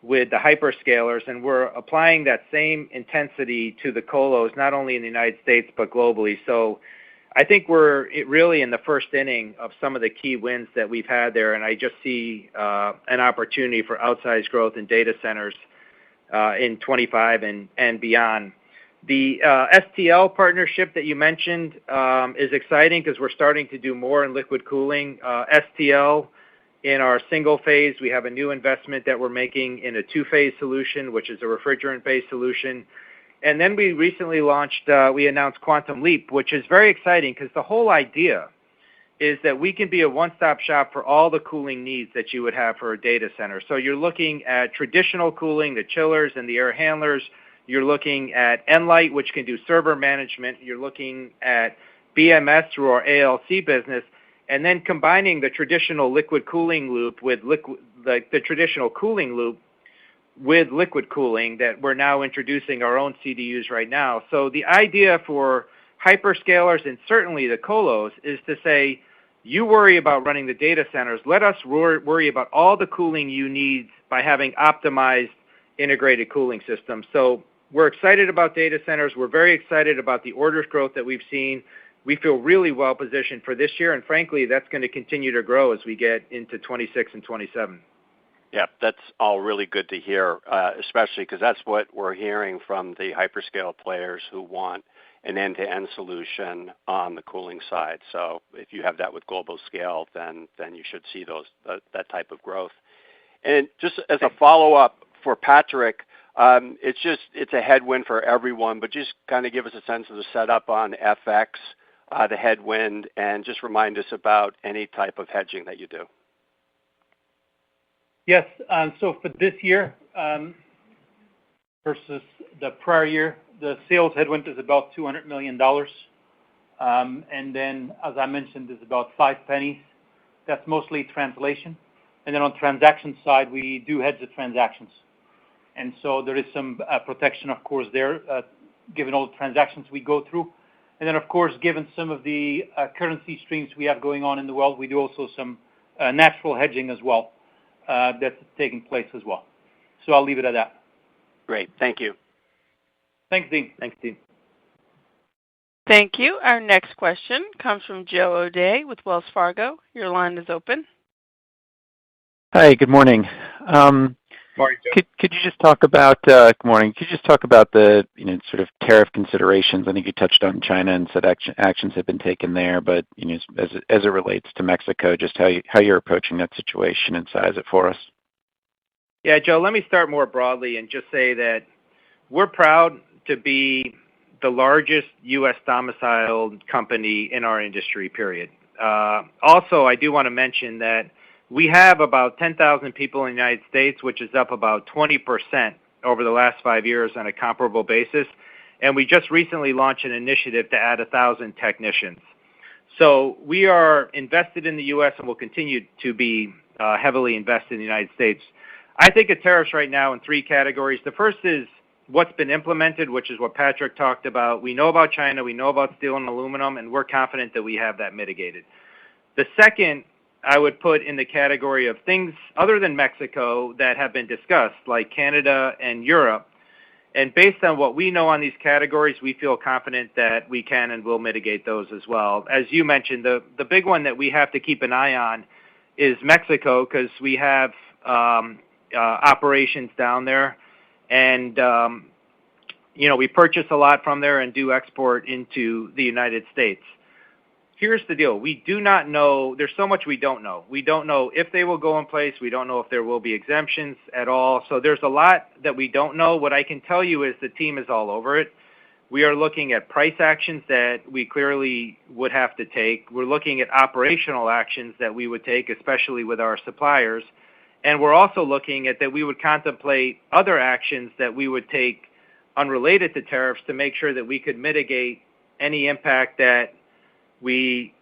with the hyperscalers, and we're applying that same intensity to the colos, not only in the United States, but globally. So I think we're really in the first inning of some of the key wins that we've had there, and I just see an opportunity for outsized growth in data centers in 25 and beyond. The STL partnership that you mentioned is exciting because we're starting to do more in liquid cooling. STL, in our single phase, we have a new investment that we're making in a two-phase solution, which is a refrigerant-based solution. And then we recently we announced Quantum Leap, which is very exciting because the whole idea is that we can be a one-stop shop for all the cooling needs that you would have for a data center. So you're looking at traditional cooling, the chillers and the air handlers. You're looking at Nlight, which can do server management. You're looking at BMS through our ALC business, and then combining the traditional liquid cooling loop with the traditional cooling loop with liquid cooling that we're now introducing our own CDUs right now. So the idea for hyperscalers and certainly the colos is to say, you worry about running the data centers. Let us worry about all the cooling you need by having optimized integrated cooling systems. So we're excited about data centers. We're very excited about the orders growth that we've seen. We feel really well positioned for this year, and frankly, that's going to continue to grow as we get into 26 and 27. Yeah, that's all really good to hear, especially because that's what we're hearing from the hyperscale players who want an end-to-end solution on the cooling side. So if you have that with global scale, then you should see that type of growth. And just as a follow-up for Patrick, it's a headwind for everyone, but just kind of give us a sense of the setup on FX, the headwind, and just remind us about any type of hedging that you do. Yes. So for this year versus the prior year, the sales headwind is about $200 million. And then, as I mentioned, is about 5 pennies. That's mostly translation. And then on transaction side, we do hedge the transactions. And so there is some protection, of course, there, given all the transactions we go through. And then, of course, given some of the currency streams we have going on in the world, we do also some natural hedging as well that's taking place as well. So I'll leave it at that. Great. Thank you. Thanks, Dean. Thanks, Dean. Thank you. Our next question comes from Joe O'Dea with Wells Fargo. Your line is open. Hi, good morning. Morning, Joe. Could you just talk about good morning? Could you just talk about the sort of tariff considerations? I think you touched on China and said actions have been taken there, but as it relates to Mexico, just how you're approaching that situation and size it for us. Yeah, Joe. Let me start more broadly and just say that we're proud to be the largest U.S. domiciled company in our industry, period. Also, I do want to mention that we have about 10,000 people in the United States, which is up about 20% over the last 5 years on a comparable basis. And we just recently launched an initiative to add 1,000 technicians. So we are invested in the U.S. and will continue to be heavily invested in the United States. I think of tariffs right now in 3 categories. The first is what's been implemented, which is what Patrick talked about. We know about China, we know about steel and aluminum, and we're confident that we have that mitigated. The second I would put in the category of things other than Mexico that have been discussed, like Canada and Europe. And based on what we know on these categories, we feel confident that we can and will mitigate those as well. As you mentioned, the big one that we have to keep an eye on is Mexico, because we have operations down there. And, we purchase a lot from there and do export into the United States. Here's the deal. We do not know. There's so much we don't know. We don't know if they will go in place. We don't know if there will be exemptions at all. So there's a lot that we don't know. What I can tell you is the team is all over it. We are looking at price actions that we clearly would have to take. We're looking at operational actions that we would take, especially with our suppliers. And we're also looking at that we would contemplate other actions that we would take unrelated to tariffs to make sure that we could mitigate any impact that we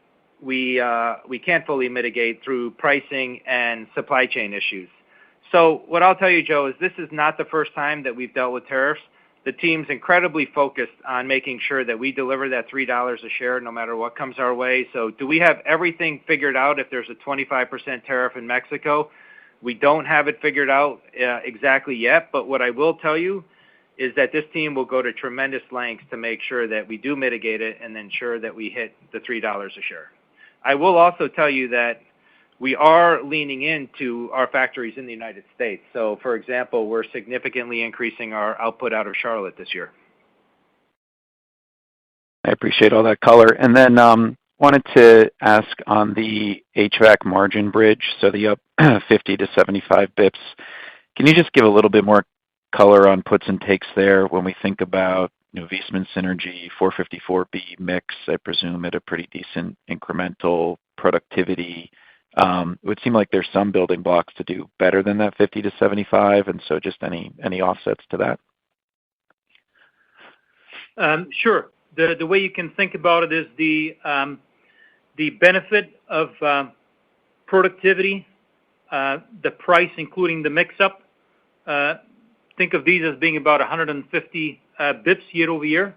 can't fully mitigate through pricing and supply chain issues. So what I'll tell you, Joe, is this is not the first time that we've dealt with tariffs. The team's incredibly focused on making sure that we deliver that $3 a share no matter what comes our way. So do we have everything figured out if there's a 25% tariff in Mexico? We don't have it figured out exactly yet, but what I will tell you is that this team will go to tremendous lengths to make sure that we do mitigate it and ensure that we hit the $3 a share. I will also tell you that we are leaning into our factories in the United States. So, for example, we're significantly increasing our output out of Charlotte this year. I appreciate all that color. And then wanted to ask on the HVAC margin bridge, so the up 50 to 75 bips. Can you just give a little bit more color on puts and takes there when we think about Viessmann synergy, 454B mix, I presume at a pretty decent incremental productivity? It would seem like there's some building blocks to do better than that 50 to 75, and so just any offsets to that? Sure. The way you can think about it is the benefit of productivity, the price, including the mix-up. Think of these as being about 150 bips year over year.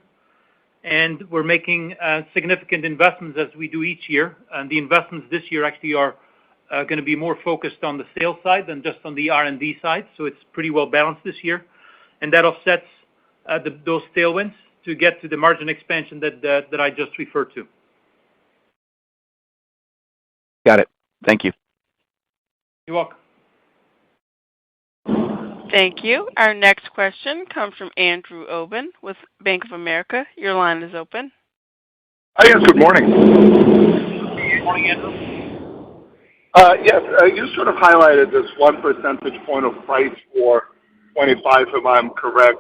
And we're making significant investments as we do each year. And the investments this year actually are going to be more focused on the sales side than just on the R&D side. So it's pretty well balanced this year. And that offsets those tailwinds to get to the margin expansion that I just referred to. Got it. Thank you. You're welcome. Thank you. Our next question comes from Andrew Obin with Bank of America. Your line is open. Hi, yes, good morning. Good morning, Andrew. Yes, you sort of highlighted this 1 percentage point of price for 25, if I'm correct.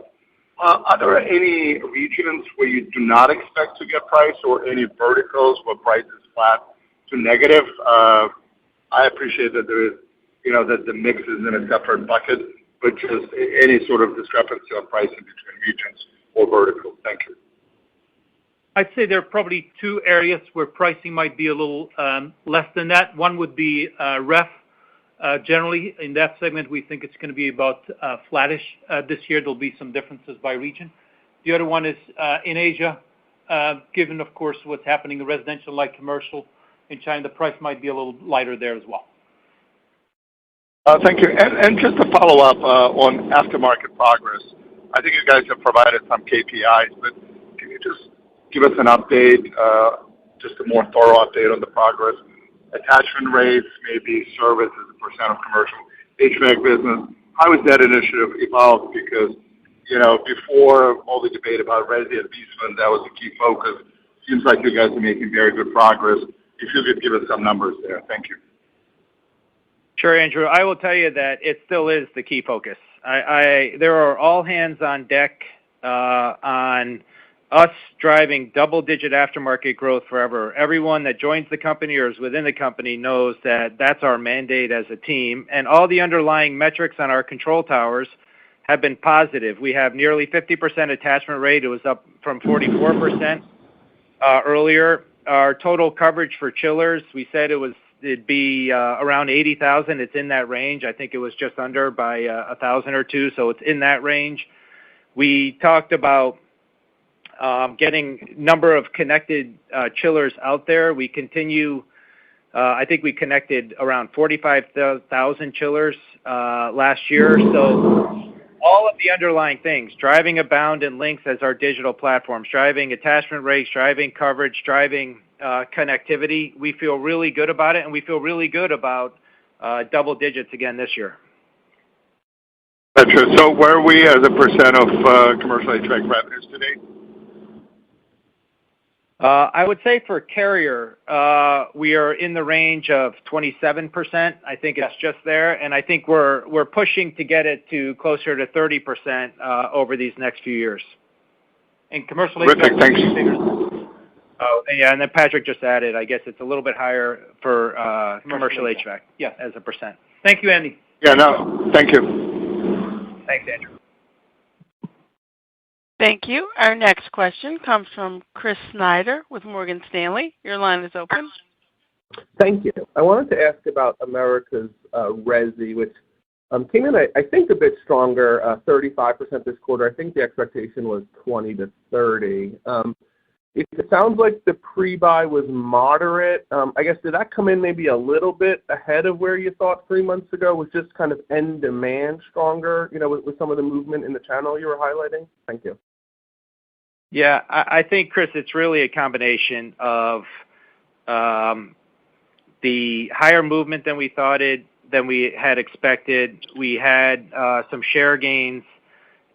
Are there any regions where you do not expect to get price or any verticals where price is flat to negative? I appreciate that there is, that the mix is in a separate bucket, but just any sort of discrepancy on pricing between regions or verticals. Thank you. I'd say there are probably 2 areas where pricing might be a little less than that. One would be ref. Generally, in that segment, we think it's going to be about flattish this year. There'll be some differences by region. The other one is in Asia, given, of course, what's happening in residential like commercial in China, the price might be a little lighter there as well. Thank you. And just to follow up on aftermarket progress, I think you guys have provided some KPIs, but can you just give us an update, just a more thorough update on the progress? Attachment rates, maybe service as a % of commercial HVAC business. How has that initiative evolved? Because, before all the debate about Resi and Viessmann, that was a key focus. Seems like you guys are making very good progress. If you could give us some numbers there. Thank you. Sure, Andrew. I will tell you that it still is the key focus. There are all hands on deck on us driving double-digit aftermarket growth forever. Everyone that joins the company or is within the company knows that that's our mandate as a team, and all the underlying metrics on our control towers have been positive. We have nearly 50% attachment rate. It was up from 44% earlier. Our total coverage for chillers, we said it'd be around 80,000. It's in that range. I think it was just under by 1,000 or two, so it's in that range. We talked about getting number of connected chillers out there. We continue. I think we connected around 45,000 chillers last year. So all of the underlying things, driving Abound and Lynx as our digital platforms, driving attachment rates, driving coverage, driving connectivity, we feel really good about it, and we feel really good about double digits again this year. That's true. So where are we as a percent of commercial HVAC revenues today? I would say for Carrier, we are in the range of 27%. I think it's just there, and I think we're pushing to get it to closer to 30% over these next few years. And commercial HVAC, thanks. Oh, yeah, and then Patrick just added, I guess it's a little bit higher for commercial HVAC. Yeah, as a percent. Thank you, Andy. Yeah, no, thank you. Thanks, Andrew. Thank you. Our next question comes from Chris Snyder with Morgan Stanley. Your line is open. Thank you. I wanted to ask about America's Resi, which came in, I think, a bit stronger, 35% this quarter. I think the expectation was 20 to 30. It sounds like the pre-buy was moderate. I guess, did that come in maybe a little bit ahead of where you thought 3 months ago? Was just kind of end demand stronger, with some of the movement in the channel you were highlighting? Thank you. Yeah, I think, Chris, it's really a combination of the higher movement than we had expected. We had some share gains,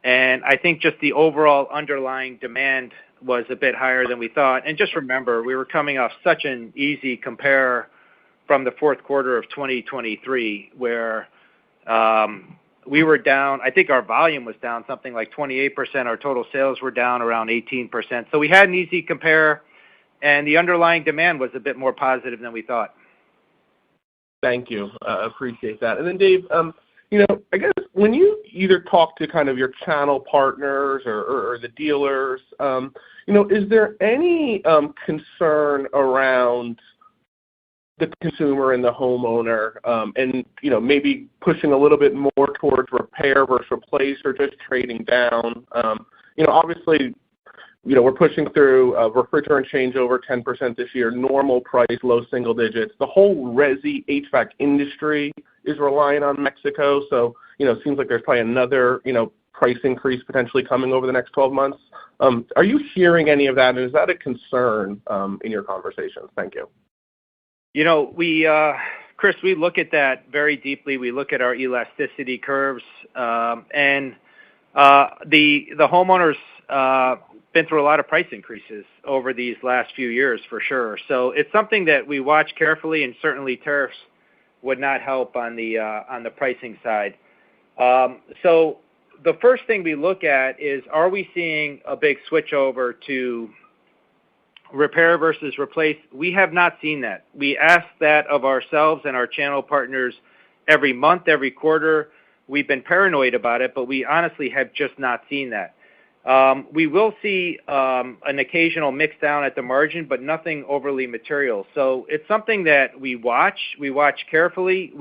and I think just the overall underlying demand was a bit higher than we thought. And just remember, we were coming off such an easy compare from the fourth quarter of 2023, where we were down. I think our volume was down something like 28%. Our total sales were down around 18%. So we had an easy compare, and the underlying demand was a bit more positive than we thought. Thank you. Appreciate that. And then, Dave, I guess when you either talk to kind of your channel partners or the dealers, is there any concern around the consumer and the homeowner, and maybe pushing a little bit more towards repair versus replace or just trading down? Obviously, we're pushing through refrigerant changeover 10% this year, normal price, low single digits. The whole Resi HVAC industry is relying on Mexico, so it seems like there's probably another price increase potentially coming over the next 12 months. Are you hearing any of that, and is that a concern in your conversations? Thank you. Chris, we look at that very deeply. We look at our elasticity curves, and the homeowners been through a lot of price increases over these last few years, for sure. So it's something that we watch carefully, and certainly tariffs would not help on the pricing side. So the first thing we look at is, are we seeing a big switch over to repair versus replace? We have not seen that. We ask that of ourselves and our channel partners every month, every quarter. We've been paranoid about it, but we honestly have just not seen that. We will see an occasional mix down at the margin, but nothing overly material. So it's something that we watch. We watch carefully.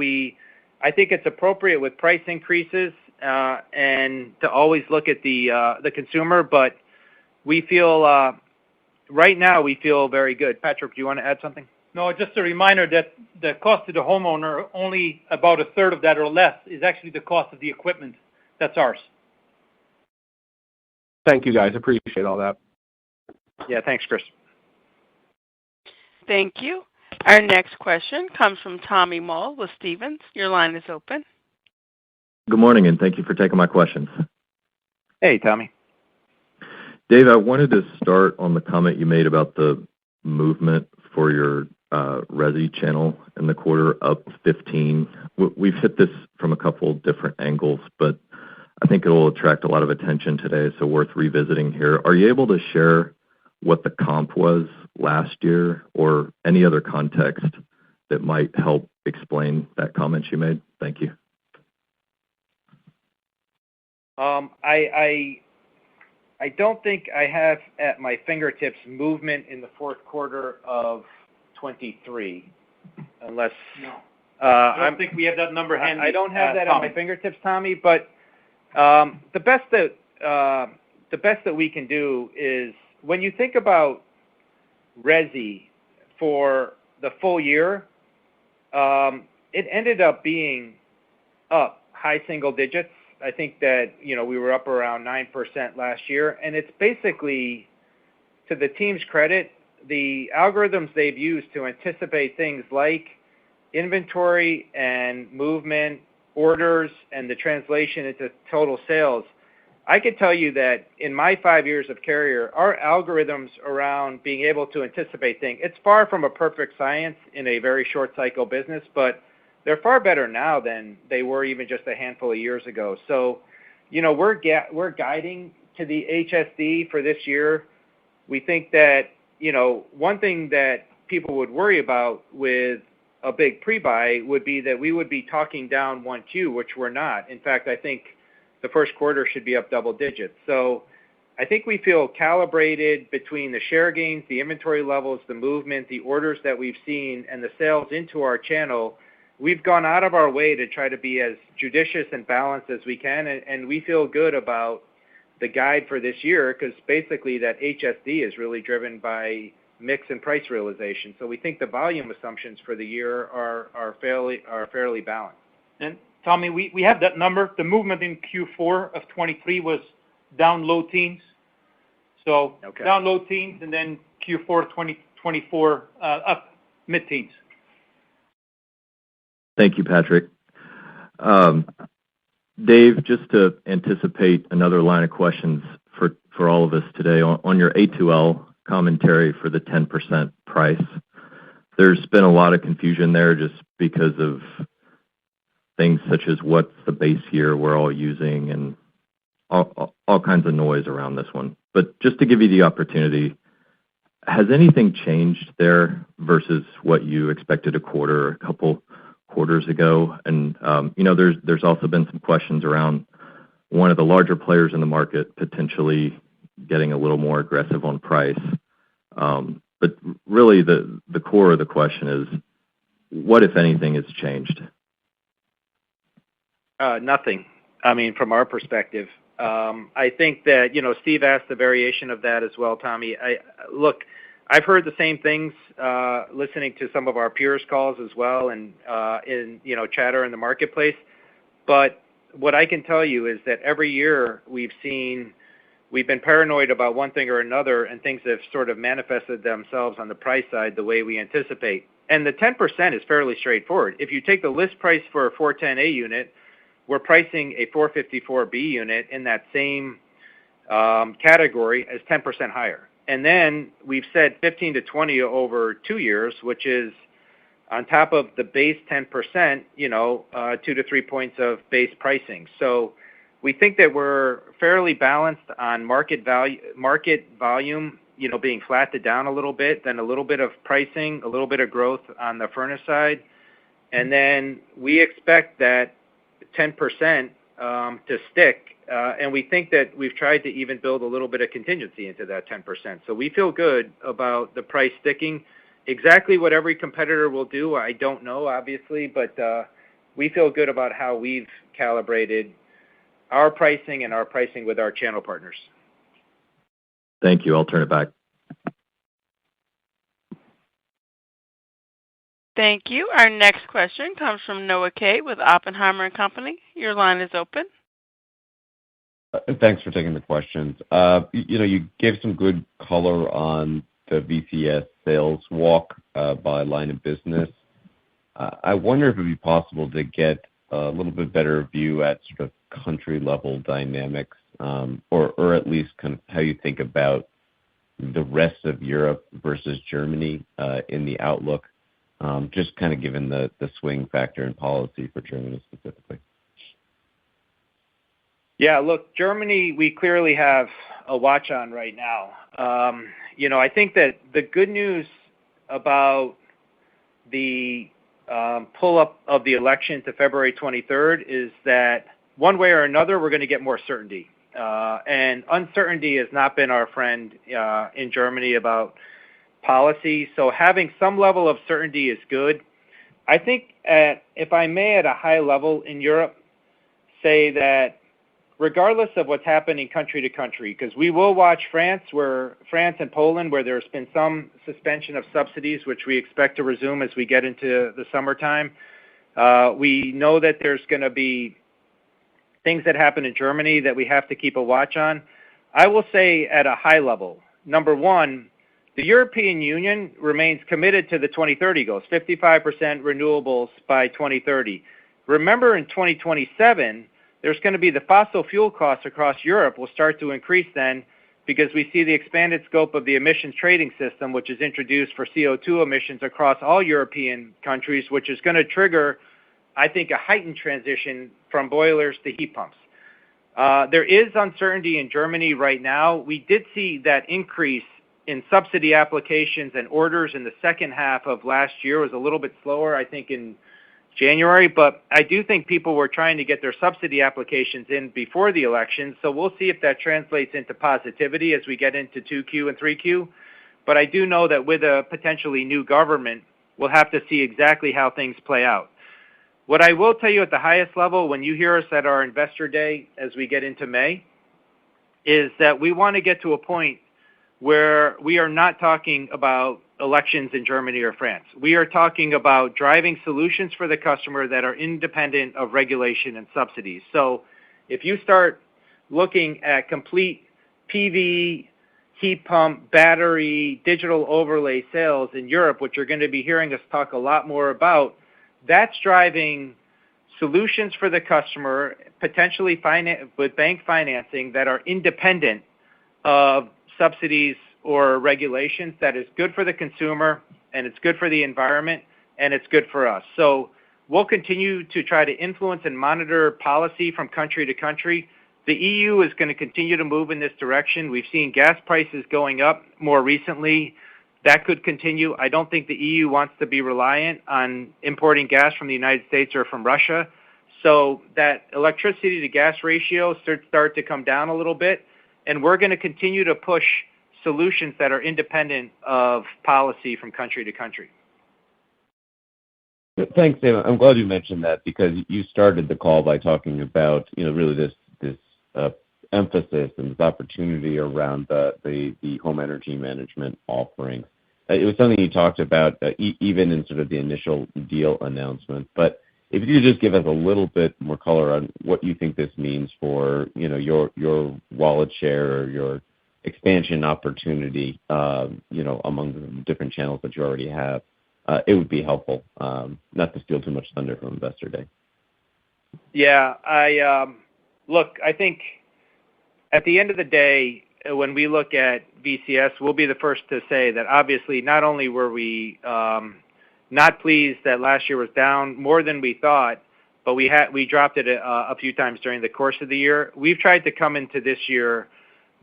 I think it's appropriate with price increases and to always look at the consumer, but we feel right now we feel very good. Patrick, do you want to add something? No, just a reminder that the cost to the homeowner, only about a third of that or less, is actually the cost of the equipment. That's ours. Thank you, guys. Appreciate all that. Yeah, thanks, Chris. Thank you. Our next question comes from Tommy Moll with Stephens. Your line is open. Good morning, and thank you for taking my questions. Hey, Tommy. Dave, I wanted to start on the comment you made about the movement for your Resi channel in the quarter, up 15. We've hit this from a couple different angles, but I think it will attract a lot of attention today, so worth revisiting here. Are you able to share what the comp was last year or any other context that might help explain that comment you made? Thank you. I don't think I have at my fingertips movement in the fourth quarter of 23, unless I don't think we have that number handy. I don't have that at my fingertips, Tommy. But the best that we can do is when you think about Resi for the full year, it ended up being up high single digits. I think that, we were up around 9% last year, and it's basically, to the team's credit, the algorithms they've used to anticipate things like inventory and movement, orders, and the translation into total sales. I could tell you that in my 5 years of Carrier, our algorithms around being able to anticipate things, it's far from a perfect science in a very short cycle business, but they're far better now than they were even just a handful of years ago. So, we're guiding to the HSD for this year. We think that, one thing that people would worry about with a big pre-buy would be that we would be talking down 1Q, which we're not. In fact, I think the first quarter should be up double digits. So I think we feel calibrated between the share gains, the inventory levels, the movement, the orders that we've seen, and the sales into our channel. We've gone out of our way to try to be as judicious and balanced as we can, and we feel good about the guide for this year because basically that HSD is really driven by mix and price realization. So we think the volume assumptions for the year are fairly balanced. And Tommy, we have that number. The movement in Q4 of 23 was down low teens. So down low teens, and then Q4 2024 up mid-teens. Thank you, Patrick. Dave, just to anticipate another line of questions for all of us today, on your A2L commentary for the 10% price, there's been a lot of confusion there just because of things such as what's the base year we're all using and all kinds of noise around this one. But just to give you the opportunity, has anything changed there versus what you expected a couple quarters ago? And, there's also been some questions around one of the larger players in the market potentially getting a little more aggressive on price. But really the core of the question is, what, if anything, has changed? Nothing. I mean, from our perspective, I think that, Steve asked the variation of that as well, Tommy. Look, I've heard the same things, listening to some of our peers' calls as well, and in chatter in the marketplace. But what I can tell you is that every year we've been paranoid about one thing or another, and things have sort of manifested themselves on the price side the way we anticipate. And the 10% is fairly straightforward. If you take the list price for a 410A unit, we're pricing a 454B unit in that same category as 10% higher. And then we've said 15 to 20 over 2 years, which is on top of the base 10%, 2 to 3 points of base pricing. So we think that we're fairly balanced on market volume, being flat to down a little bit, then a little bit of pricing, a little bit of growth on the furnace side. And then we expect that 10% to stick. And we think that we've tried to even build a little bit of contingency into that 10%. So we feel good about the price sticking. Exactly what every competitor will do, I don't know, obviously, but we feel good about how we've calibrated our pricing and our pricing with our channel partners. Thank you. I'll turn it back. Thank you. Our next question comes from Noah Kaye with Oppenheimer & Company. Your line is open. Thanks for taking the questions. You gave some good color on the VCS sales walk by line of business. I wonder if it would be possible to get a little bit better view at sort of country level dynamics, or at least kind of how you think about the rest of Europe versus Germany in the outlook, just kind of given the swing factor in policy for Germany specifically. Yeah, look, Germany, we clearly have a watch on right now. I think that the good news about the pull-up of the election to February 23rd is that one way or another, we're going to get more certainty. And uncertainty has not been our friend in Germany about policy. So having some level of certainty is good. I think, if I may, at a high level in Europe, say that regardless of what's happening country to country, because we will watch France and Poland, where there's been some suspension of subsidies, which we expect to resume as we get into the summertime. We know that there's going to be things that happen in Germany that we have to keep a watch on. I will say at a high level, number one, the European Union remains committed to the 2030 goals, 55% renewables by 2030. Remember, in 2027, there's going to be the fossil fuel costs across Europe will start to increase then, because we see the expanded scope of the emissions trading system, which is introduced for CO2 emissions across all European countries, which is going to trigger, I think, a heightened transition from boilers to heat pumps. There is uncertainty in Germany right now. We did see that increase in subsidy applications and orders in the second half of last year. It was a little bit slower, I think, in January, but I do think people were trying to get their subsidy applications in before the election, so we'll see if that translates into positivity as we get into 2Q and 3Q. But I do know that with a potentially new government, we'll have to see exactly how things play out. What I will tell you at the highest level, when you hear us at our Investor Day as we get into May, is that we want to get to a point where we are not talking about elections in Germany or France. We are talking about driving solutions for the customer that are independent of regulation and subsidies. So if you start looking at complete PV, heat pump, battery, digital overlay sales in Europe, which you're going to be hearing us talk a lot more about, that's driving solutions for the customer, potentially with bank financing that are independent of subsidies or regulations. That is good for the consumer, and it's good for the environment, and it's good for us. So we'll continue to try to influence and monitor policy from country to country. The EU is going to continue to move in this direction. We've seen gas prices going up more recently. That could continue. I don't think the EU wants to be reliant on importing gas from the United States or from Russia. So that electricity to gas ratio start to come down a little bit, and we're going to continue to push solutions that are independent of policy from country to country. Thanks, Dave. I'm glad you mentioned that, because you started the call by talking about, really this emphasis and this opportunity around the home energy management offerings. It was something you talked about even in sort of the initial deal announcement. But if you could just give us a little bit more color on what you think this means for, your wallet share or your expansion opportunity, among the different channels that you already have, it would be helpful, not to steal too much thunder from Investor Day. Yeah, I think at the end of the day, when we look at VCS, we'll be the first to say that obviously not only were we not pleased that last year was down more than we thought, but we dropped it a few times during the course of the year. We've tried to come into this year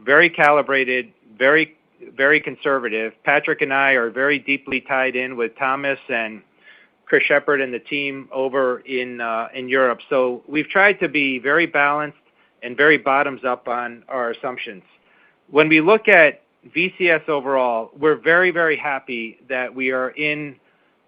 very calibrated, very, very conservative. Patrick and I are very deeply tied in with Thomas and Chris Shepard and the team over in Europe. So we've tried to be very balanced and very bottoms up on our assumptions. When we look at VCS overall, we're very, very happy that we are in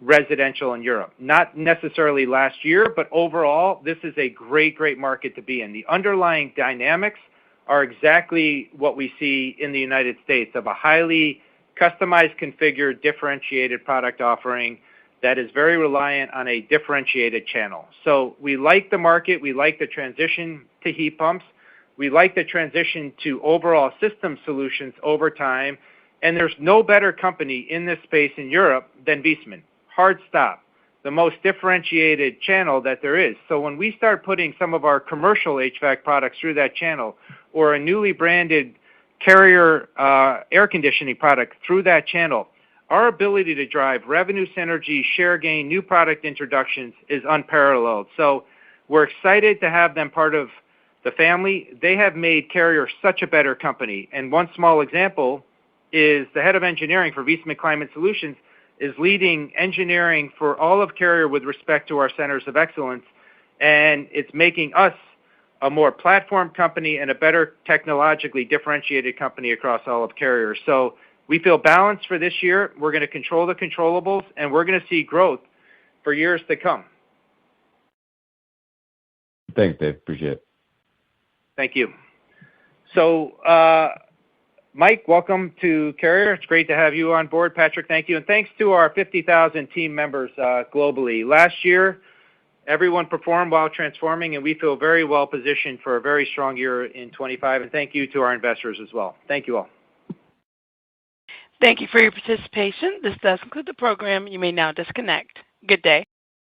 residential in Europe. Not necessarily last year, but overall, this is a great, great market to be in. The underlying dynamics are exactly what we see in the United States, of a highly customized, configured, differentiated product offering that is very reliant on a differentiated channel. So we like the market. We like the transition to heat pumps. We like the transition to overall system solutions over time. And there's no better company in this space in Europe than Viessmann. Hard stop. The most differentiated channel that there is. So when we start putting some of our commercial HVAC products through that channel, or a newly branded Carrier air conditioning product through that channel, our ability to drive revenue synergy, share gain, new product introductions is unparalleled. So we're excited to have them part of the family, they have made Carrier such a better company. And one small example is the head of engineering for Viessmann Climate Solutions is leading engineering for all of Carrier with respect to our centers of excellence, and it's making us a more platform company and a better technologically differentiated company across all of Carrier. So we feel balanced for this year. We're going to control the controllables, and we're going to see growth for years to come. Thanks, Dave. Appreciate it. Thank you. So, Mike, welcome to Carrier. It's great to have you on board. Patrick, thank you. And thanks to our 50,000 team members globally. Last year, everyone performed while transforming, and we feel very well positioned for a very strong year in 25. And thank you to our investors as well. Thank you all. Thank you for your participation. This does conclude the program. You may now disconnect. Good day.